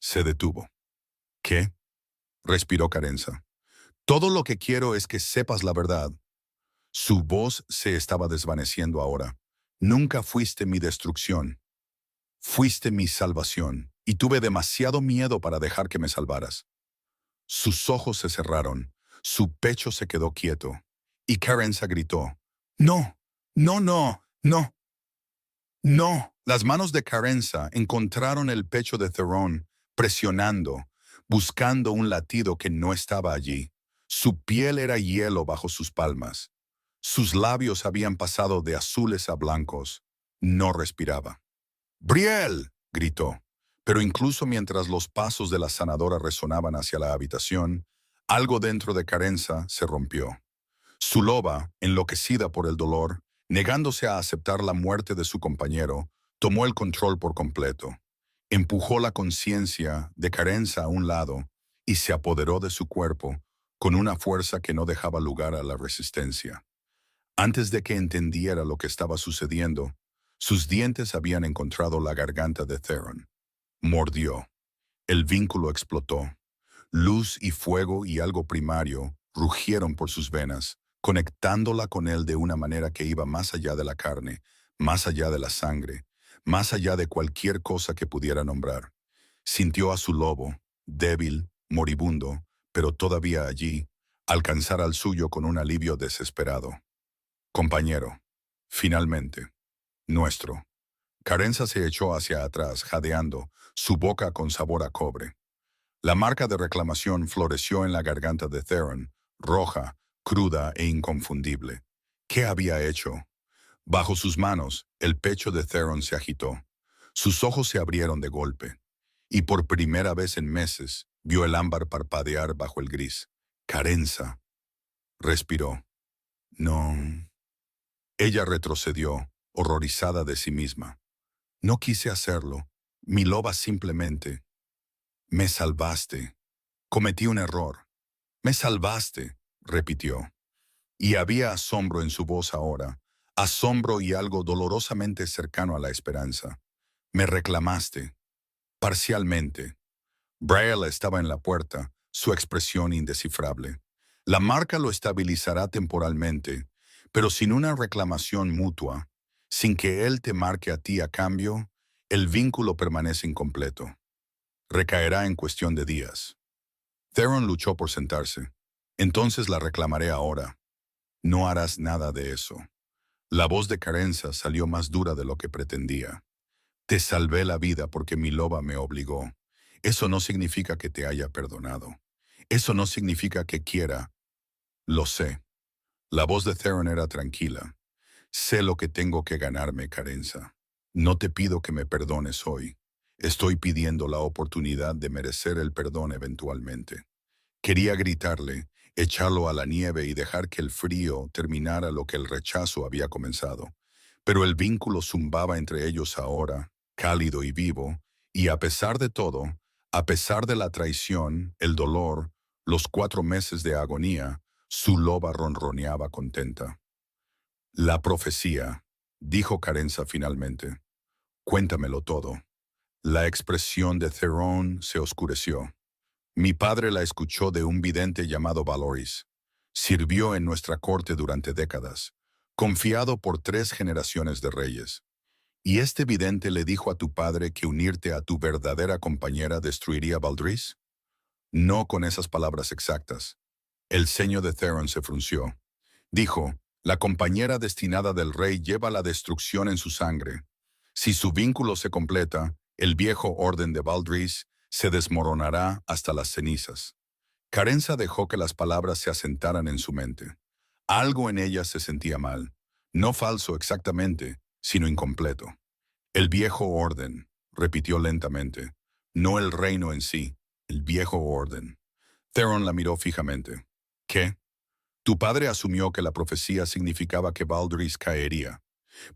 S1: Se detuvo. ¿Qué? Respiró Carenza. Todo lo que quiero es que sepas la verdad. Su voz se estaba desvaneciendo ahora. Nunca fuiste mi destrucción. Fuiste mi salvación, y tuve demasiado miedo para dejar que me salvaras. Sus ojos se cerraron, su pecho se quedó quieto, y Carenza gritó, «No, no, no, no, no». Las manos de Carenza encontraron el pecho de Theron, presionando, buscando un latido que no estaba allí. Su piel era hielo bajo sus palmas. Sus labios habían pasado de azules a blancos. No respiraba. «¡Brielle!», gritó. Pero incluso mientras los pasos de la sanadora resonaban hacia la habitación, algo dentro de Carenza se rompió. Su loba, enloquecida por el dolor, negándose a aceptar la muerte de su compañero, tomó el control por completo. Empujó la conciencia de Carenza a un lado y se apoderó de su cuerpo con una fuerza que no dejaba lugar a la resistencia. Antes de que entendiera lo que estaba sucediendo, sus dientes habían encontrado la garganta de Theron. Mordió. El vínculo explotó. Luz y fuego y algo primario rugieron por sus venas, conectándola con él de una manera que iba más allá de la carne, más allá de la sangre, más allá de cualquier cosa que pudiera nombrar. Sintió a su lobo, débil, moribundo, pero todavía allí, alcanzar al suyo con un alivio desesperado. Compañero. Finalmente. Nuestro. Carenza se echó hacia atrás, jadeando, su boca con sabor a cobre. La marca de reclamación floreció en la garganta de Theron, roja, cruda e inconfundible. ¿Qué había hecho? Bajo sus manos, el pecho de Theron se agitó. Sus ojos se abrieron de golpe. Y por primera vez en meses, vio el ámbar parpadear bajo el gris. Carenza. Respiró. No. Ella retrocedió, horrorizada de sí misma. No quise hacerlo. Mi loba simplemente. Me salvaste. Cometí un error. Me salvaste, repitió. Y había asombro en su voz ahora, asombro y algo dolorosamente cercano a la esperanza. Me reclamaste. Parcialmente. Braille estaba en la puerta, su expresión indescifrable. La marca lo estabilizará temporalmente, pero sin una reclamación mutua, sin que él te marque a ti a cambio, el vínculo permanece incompleto. Recaerá en cuestión de días. Theron luchó por sentarse. Entonces la reclamaré ahora. No harás nada de eso. La voz de Carenza salió más dura de lo que pretendía. Te salvé la vida porque mi loba me obligó. Eso no significa que te haya perdonado. Eso no significa que quiera. Lo sé. La voz de Theron era tranquila. Sé lo que tengo que ganarme, Carenza. No te pido que me perdones hoy. Estoy pidiendo la oportunidad de merecer el perdón eventualmente. Quería gritarle, echarlo a la nieve y dejar que el frío terminara lo que el rechazo había comenzado. Pero el vínculo zumbaba entre ellos ahora, cálido y vivo, y a pesar de todo, a pesar de la traición, el dolor, los 4 meses de agonía, su loba ronroneaba contenta. La profecía, dijo Carenza finalmente. Cuéntamelo todo. La expresión de Theron se oscureció. Mi padre la escuchó de un vidente llamado Valoris. Sirvió en nuestra corte durante décadas, confiado por 3 generaciones de reyes. ¿Y este vidente le dijo a tu padre que unirte a tu verdadera compañera destruiría Valdris? No con esas palabras exactas. El ceño de Theron se frunció. Dijo, la compañera destinada del rey lleva la destrucción en su sangre. Si su vínculo se completa, el viejo orden de Valdris se desmoronará hasta las cenizas. Carenza dejó que las palabras se asentaran en su mente. Algo en ella se sentía mal. No falso exactamente, sino incompleto. El viejo orden, repitió lentamente. No el reino en sí, el viejo orden. Theron la miró fijamente. ¿Qué? Tu padre asumió que la profecía significaba que Valdris caería.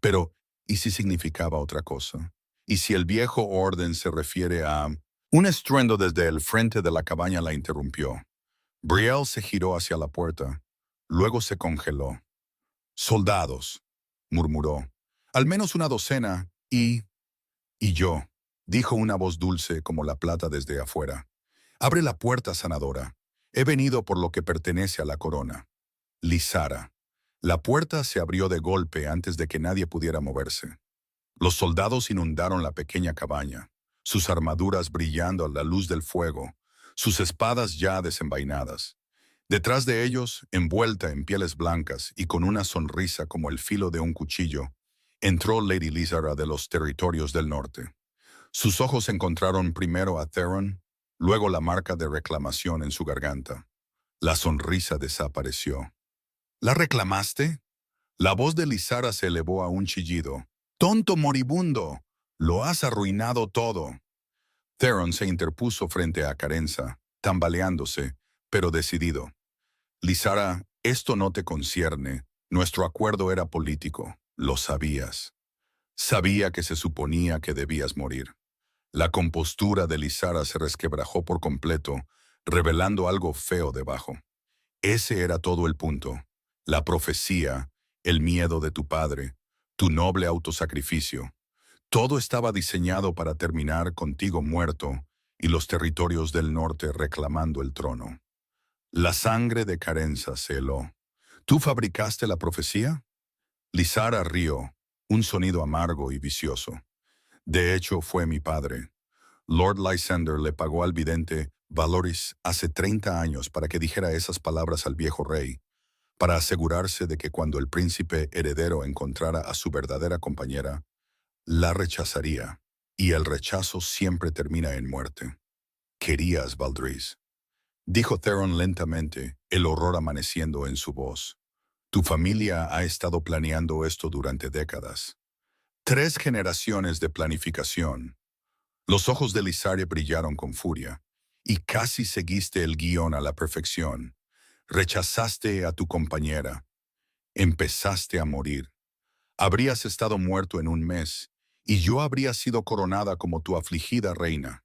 S1: Pero, ¿y si significaba otra cosa? ¿Y si el viejo orden se refiere a...? Un estruendo desde el frente de la cabaña la interrumpió. Brielle se giró hacia la puerta. Luego se congeló. «Soldados», murmuró. «Al menos una docena y yo», dijo una voz dulce como la plata desde afuera. «Abre la puerta, sanadora. He venido por lo que pertenece a la corona». Lysara. La puerta se abrió de golpe antes de que nadie pudiera moverse. Los soldados inundaron la pequeña cabaña, sus armaduras brillando a la luz del fuego, sus espadas ya desenvainadas. Detrás de ellos, envuelta en pieles blancas y con una sonrisa como el filo de un cuchillo, entró Lady Lysara de los territorios del norte. Sus ojos encontraron primero a Theron, luego la marca de reclamación en su garganta. La sonrisa desapareció. ¿La reclamaste? La voz de Lysara se elevó a un chillido. «¡Tonto moribundo! Lo has arruinado todo». Theron se interpuso frente a Carenza, tambaleándose, pero decidido. «Lysara, esto no te concierne. Nuestro acuerdo era político. Lo sabías. Sabía que se suponía que debías morir». La compostura de Lysara se resquebrajó por completo, revelando algo feo debajo. Ese era todo el punto. La profecía, el miedo de tu padre, tu noble autosacrificio. Todo estaba diseñado para terminar contigo muerto y los territorios del norte reclamando el trono. La sangre de Carenza se heló. ¿Tú fabricaste la profecía? Lizara rió, un sonido amargo y vicioso. De hecho, fue mi padre. Lord Lysander le pagó al vidente Valoris hace 30 años para que dijera esas palabras al viejo rey, para asegurarse de que cuando el príncipe heredero encontrara a su verdadera compañera, la rechazaría. Y el rechazo siempre termina en muerte. Querías, Valdris, dijo Theron lentamente, el horror amaneciendo en su voz. Tu familia ha estado planeando esto durante décadas. 3 generaciones de planificación. Los ojos de Lysara brillaron con furia, y casi seguiste el guión a la perfección. Rechazaste a tu compañera. Empezaste a morir. Habrías estado muerto en un mes, y yo habría sido coronada como tu afligida reina.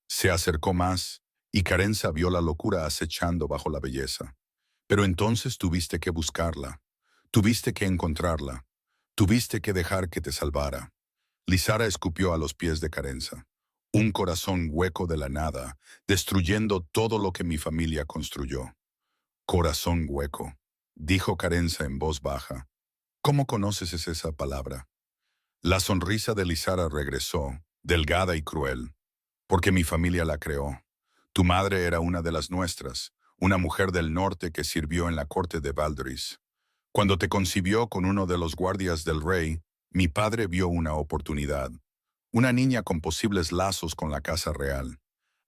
S1: Se acercó más, y Carenza vio la locura acechando bajo la belleza. Pero entonces tuviste que buscarla, tuviste que encontrarla, tuviste que dejar que te salvara. Lysara escupió a los pies de Carenza. Un corazón hueco de la nada, destruyendo todo lo que mi familia construyó. Corazón hueco, dijo Carenza en voz baja. ¿Cómo conoces esa palabra? La sonrisa de Lysara regresó, delgada y cruel. Porque mi familia la creó. Tu madre era una de las nuestras, una mujer del norte que sirvió en la corte de Valdris. Cuando te concibió con uno de los guardias del rey, mi padre vio una oportunidad. Una niña con posibles lazos con la casa real.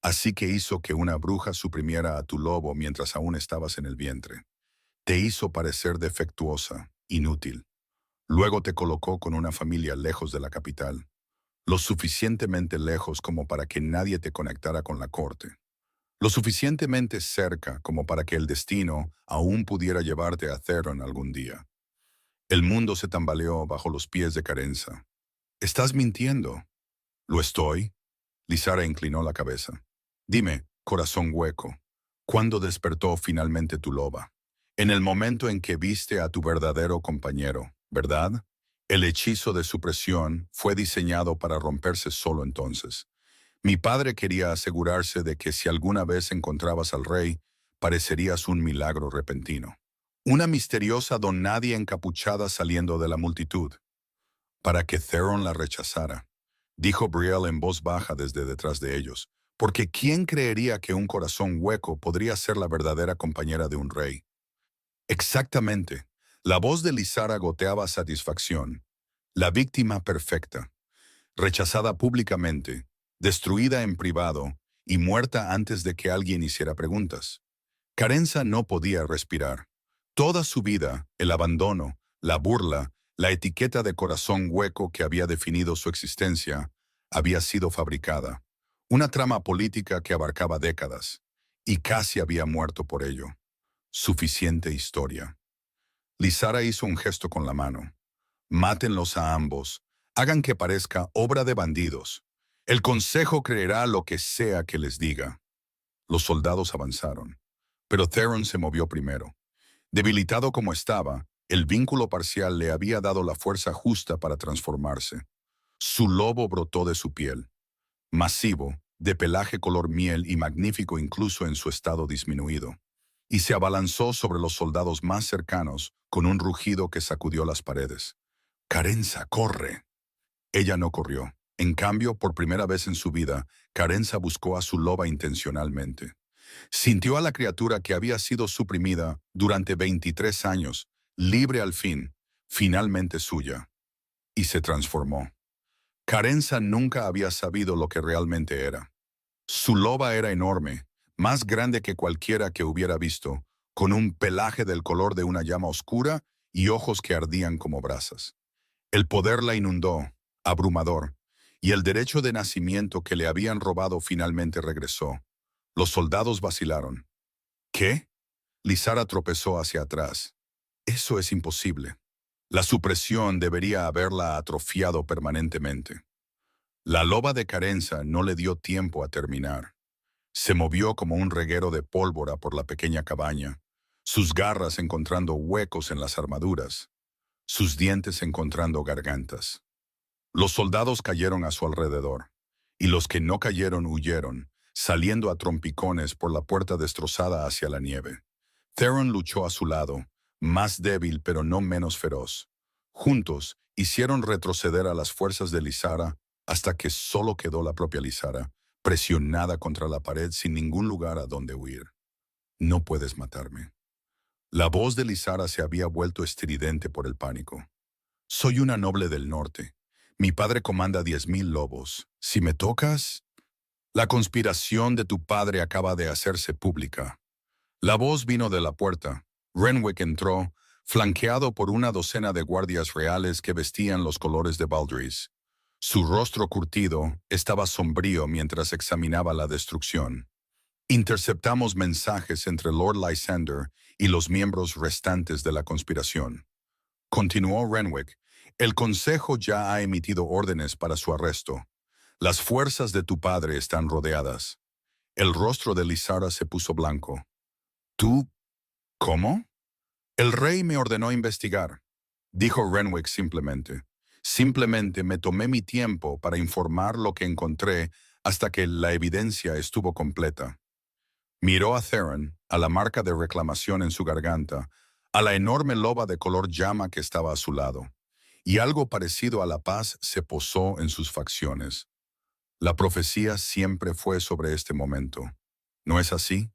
S1: Así que hizo que una bruja suprimiera a tu lobo mientras aún estabas en el vientre. Te hizo parecer defectuosa, inútil. Luego te colocó con una familia lejos de la capital, lo suficientemente lejos como para que nadie te conectara con la corte, lo suficientemente cerca como para que el destino aún pudiera llevarte a Theron algún día. El mundo se tambaleó bajo los pies de Carenza. ¿Estás mintiendo? ¿Lo estoy? Lysara inclinó la cabeza. Dime, corazón hueco, ¿cuándo despertó finalmente tu loba? En el momento en que viste a tu verdadero compañero, ¿verdad? El hechizo de supresión fue diseñado para romperse solo entonces. Mi padre quería asegurarse de que si alguna vez encontrabas al rey, parecerías un milagro repentino. Una misteriosa donnadia encapuchada saliendo de la multitud. Para que Theron la rechazara, dijo Brielle en voz baja desde detrás de ellos, porque ¿quién creería que un corazón hueco podría ser la verdadera compañera de un rey? Exactamente. La voz de Lysara goteaba satisfacción. La víctima perfecta, rechazada públicamente, destruida en privado y muerta antes de que alguien hiciera preguntas. Carenza no podía respirar. Toda su vida, el abandono, la burla, la etiqueta de corazón hueco que había definido su existencia, había sido fabricada. Una trama política que abarcaba décadas, y casi había muerto por ello. Suficiente historia. Lysara hizo un gesto con la mano. Mátenlos a ambos. Hagan que parezca obra de bandidos. El consejo creerá lo que sea que les diga. Los soldados avanzaron, pero Theron se movió primero. Debilitado como estaba, el vínculo parcial le había dado la fuerza justa para transformarse. Su lobo brotó de su piel, masivo, de pelaje color miel y magnífico incluso en su estado disminuido, y se abalanzó sobre los soldados más cercanos con un rugido que sacudió las paredes. «Carenza, corre». Ella no corrió. En cambio, por primera vez en su vida, Carenza buscó a su loba intencionalmente. Sintió a la criatura que había sido suprimida durante 23 años, libre al fin, finalmente suya, y se transformó. Carenza nunca había sabido lo que realmente era. Su loba era enorme, más grande que cualquiera que hubiera visto, con un pelaje del color de una llama oscura y ojos que ardían como brasas. El poder la inundó, abrumador, y el derecho de nacimiento que le habían robado finalmente regresó. Los soldados vacilaron. ¿Qué? Lysara tropezó hacia atrás. Eso es imposible. La supresión debería haberla atrofiado permanentemente. La loba de Carenza no le dio tiempo a terminar. Se movió como un reguero de pólvora por la pequeña cabaña, sus garras encontrando huecos en las armaduras, sus dientes encontrando gargantas. Los soldados cayeron a su alrededor, y los que no cayeron huyeron, saliendo a trompicones por la puerta destrozada hacia la nieve. Theron luchó a su lado, más débil pero no menos feroz. Juntos hicieron retroceder a las fuerzas de Lysara hasta que solo quedó la propia Lysara, presionada contra la pared sin ningún lugar a donde huir. No puedes matarme. La voz de Lysara se había vuelto estridente por el pánico. Soy una noble del norte. Mi padre comanda 10.000 lobos. Si me tocas, la conspiración de tu padre acaba de hacerse pública. La voz vino de la puerta. Renwick entró, flanqueado por una docena de guardias reales que vestían los colores de Baldris. Su rostro curtido estaba sombrío mientras examinaba la destrucción. Interceptamos mensajes entre Lord Lysander y los miembros restantes de la conspiración. Continuó Renwick. El Consejo ya ha emitido órdenes para su arresto. Las fuerzas de tu padre están rodeadas. El rostro de Lysara se puso blanco. ¿Tú? ¿Cómo? El rey me ordenó investigar, dijo Renwick simplemente. Simplemente me tomé mi tiempo para informar lo que encontré hasta que la evidencia estuvo completa. Miró a Theron, a la marca de reclamación en su garganta, a la enorme loba de color llama que estaba a su lado, y algo parecido a la paz se posó en sus facciones. La profecía siempre fue sobre este momento. ¿No es así?,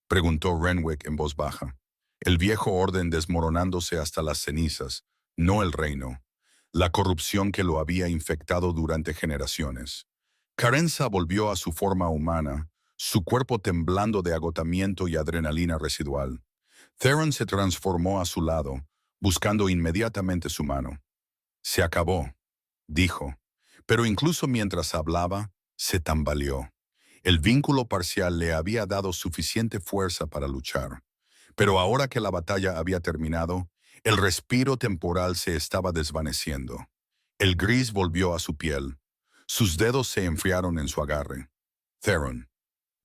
S1: preguntó Renwick en voz baja. El viejo orden desmoronándose hasta las cenizas, no el reino. La corrupción que lo había infectado durante generaciones. Carenza volvió a su forma humana, su cuerpo temblando de agotamiento y adrenalina residual. Theron se transformó a su lado, buscando inmediatamente su mano. Se acabó, dijo, pero incluso mientras hablaba, se tambaleó. El vínculo parcial le había dado suficiente fuerza para luchar. Pero ahora que la batalla había terminado, el respiro temporal se estaba desvaneciendo. El gris volvió a su piel. Sus dedos se enfriaron en su agarre. Theron.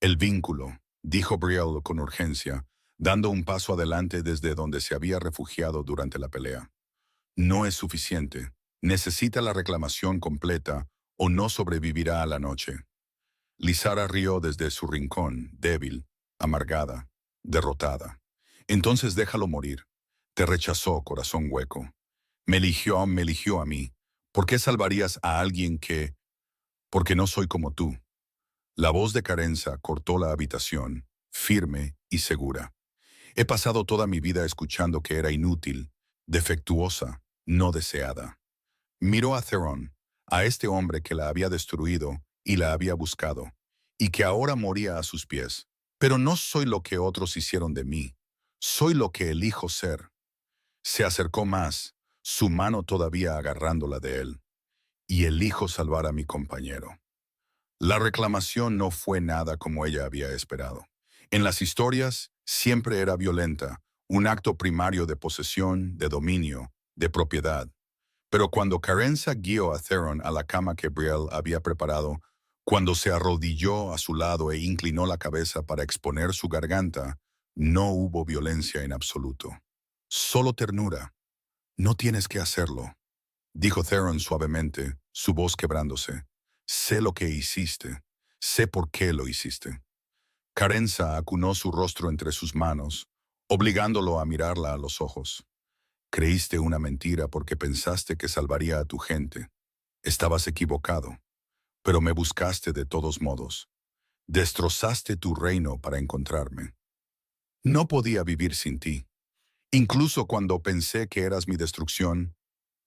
S1: El vínculo, dijo Brielle con urgencia, dando un paso adelante desde donde se había refugiado durante la pelea. No es suficiente. Necesita la reclamación completa o no sobrevivirá a la noche. Lysara rió desde su rincón, débil, amargada, derrotada. Entonces déjalo morir. Te rechazó, corazón hueco. Me eligió a mí. ¿Por qué salvarías a alguien que... Porque no soy como tú? La voz de Carenza cortó la habitación, firme y segura. He pasado toda mi vida escuchando que era inútil, defectuosa, no deseada. Miró a Theron, a este hombre que la había destruido y la había buscado, y que ahora moría a sus pies. Pero no soy lo que otros hicieron de mí. Soy lo que elijo ser. Se acercó más, su mano todavía agarrándola de él. Y elijo salvar a mi compañero. La reclamación no fue nada como ella había esperado. En las historias, siempre era violenta, un acto primario de posesión, de dominio, de propiedad. Pero cuando Carenza guió a Theron a la cama que Brielle había preparado, cuando se arrodilló a su lado e inclinó la cabeza para exponer su garganta, no hubo violencia en absoluto. Solo ternura. No tienes que hacerlo, dijo Theron suavemente, su voz quebrándose. Sé lo que hiciste. Sé por qué lo hiciste. Carenza acunó su rostro entre sus manos, obligándolo a mirarla a los ojos. Creíste una mentira porque pensaste que salvaría a tu gente. Estabas equivocado, pero me buscaste de todos modos. Destrozaste tu reino para encontrarme. No podía vivir sin ti. Incluso cuando pensé que eras mi destrucción,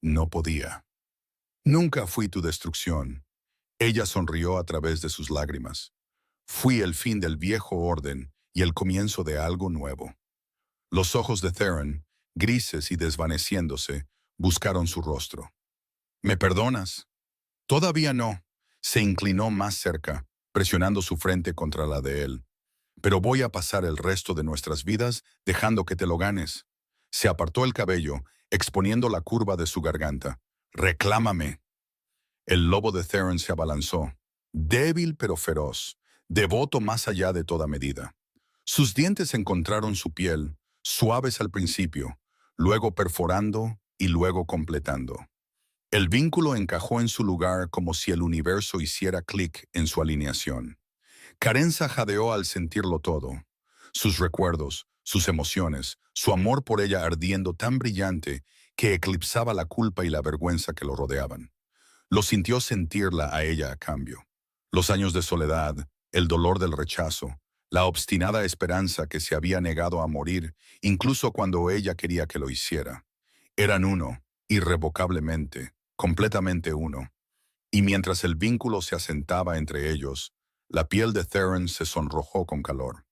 S1: no podía. Nunca fui tu destrucción. Ella sonrió a través de sus lágrimas. Fui el fin del viejo orden y el comienzo de algo nuevo. Los ojos de Theron, grises y desvaneciéndose, buscaron su rostro. ¿Me perdonas? Todavía no. Se inclinó más cerca, presionando su frente contra la de él. Pero voy a pasar el resto de nuestras vidas dejando que te lo ganes. Se apartó el cabello, exponiendo la curva de su garganta. Reclámame. El lobo de Theron se abalanzó, débil pero feroz, devoto más allá de toda medida. Sus dientes encontraron su piel, suaves al principio, luego perforando y luego completando. El vínculo encajó en su lugar como si el universo hiciera clic en su alineación. Carenza jadeó al sentirlo todo. Sus recuerdos, sus emociones, su amor por ella ardiendo tan brillante que eclipsaba la culpa y la vergüenza que lo rodeaban. Lo sintió sentirla a ella a cambio. Los años de soledad, el dolor del rechazo, la obstinada esperanza que se había negado a morir, incluso cuando ella quería que lo hiciera. Eran uno, irrevocablemente, completamente uno. Y mientras el vínculo se asentaba entre ellos, la piel de Theron se sonrojó con calor.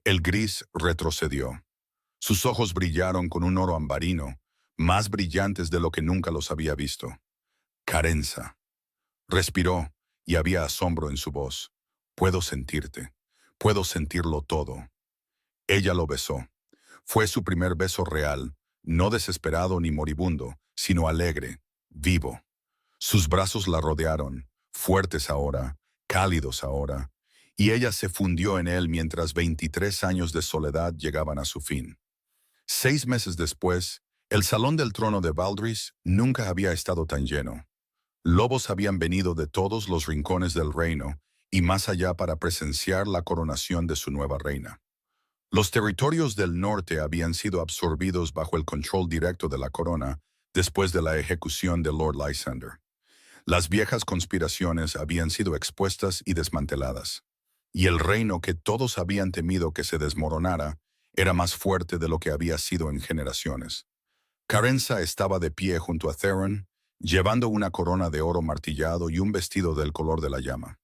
S1: El gris retrocedió. Sus ojos brillaron con un oro ambarino, más brillantes de lo que nunca los había visto. Carenza. Respiró, y había asombro en su voz. Puedo sentirte. Puedo sentirlo todo. Ella lo besó. Fue su primer beso real, no desesperado ni moribundo, sino alegre, vivo. Sus brazos la rodearon, fuertes ahora, cálidos ahora, y ella se fundió en él mientras 23 años de soledad llegaban a su fin. 6 meses después, el salón del trono de Valdris nunca había estado tan lleno. Lobos habían venido de todos los rincones del reino y más allá para presenciar la coronación de su nueva reina. Los territorios del norte habían sido absorbidos bajo el control directo de la corona después de la ejecución de Lord Lysander. Las viejas conspiraciones habían sido expuestas y desmanteladas, y el reino que todos habían temido que se desmoronara era más fuerte de lo que había sido en generaciones. Carenza estaba de pie junto a Theron, llevando una corona de oro martillado y un vestido del color de la llama.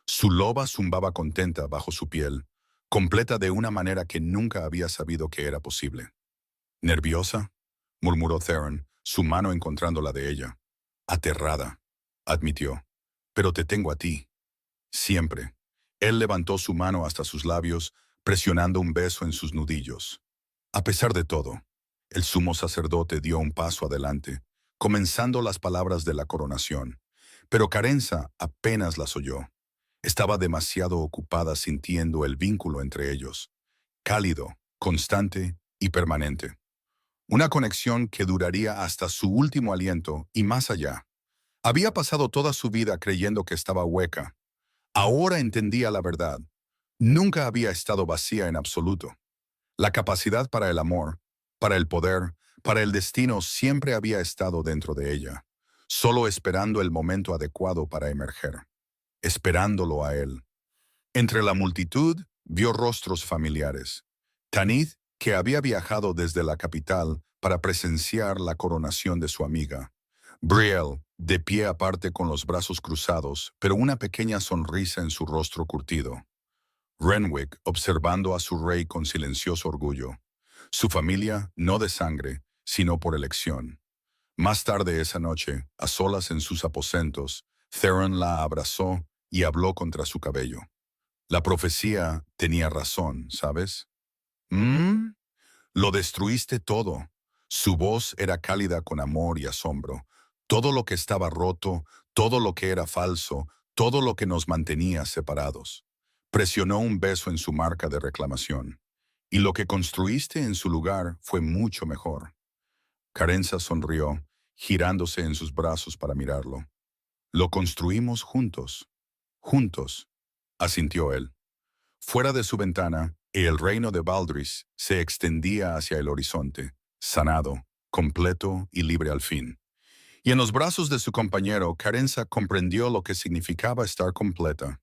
S1: Su loba zumbaba contenta bajo su piel, completa de una manera que nunca había sabido que era posible. ¿Nerviosa?, murmuró Theron, su mano encontrando la de ella. Aterrada, admitió. Pero te tengo a ti. Siempre. Él levantó su mano hasta sus labios, presionando un beso en sus nudillos. A pesar de todo, el sumo sacerdote dio un paso adelante, comenzando las palabras de la coronación. Pero Carenza apenas las oyó. Estaba demasiado ocupada sintiendo el vínculo entre ellos, cálido, constante y permanente. Una conexión que duraría hasta su último aliento y más allá. Había pasado toda su vida creyendo que estaba hueca. Ahora entendía la verdad. Nunca había estado vacía en absoluto. La capacidad para el amor, para el poder, para el destino siempre había estado dentro de ella, solo esperando el momento adecuado para emerger, esperándolo a él. Entre la multitud vio rostros familiares. Tanith, que había viajado desde la capital para presenciar la coronación de su amiga. Brielle, de pie aparte con los brazos cruzados, pero una pequeña sonrisa en su rostro curtido. Renwick, observando a su rey con silencioso orgullo. Su familia, no de sangre, sino por elección. Más tarde esa noche, a solas en sus aposentos, Theron la abrazó y habló contra su cabello. La profecía tenía razón, ¿sabes? ¿Mm? Lo destruiste todo. Su voz era cálida con amor y asombro. Todo lo que estaba roto, todo lo que era falso, todo lo que nos mantenía separados. Presionó un beso en su marca de reclamación. Y lo que construiste en su lugar fue mucho mejor. Carenza sonrió, girándose en sus brazos para mirarlo. Lo construimos juntos. Juntos, asintió él. Fuera de su ventana, el reino de Valdris se extendía hacia el horizonte, sanado, completo y libre al fin. Y en los brazos de su compañero, Carenza comprendió lo que significaba estar completa.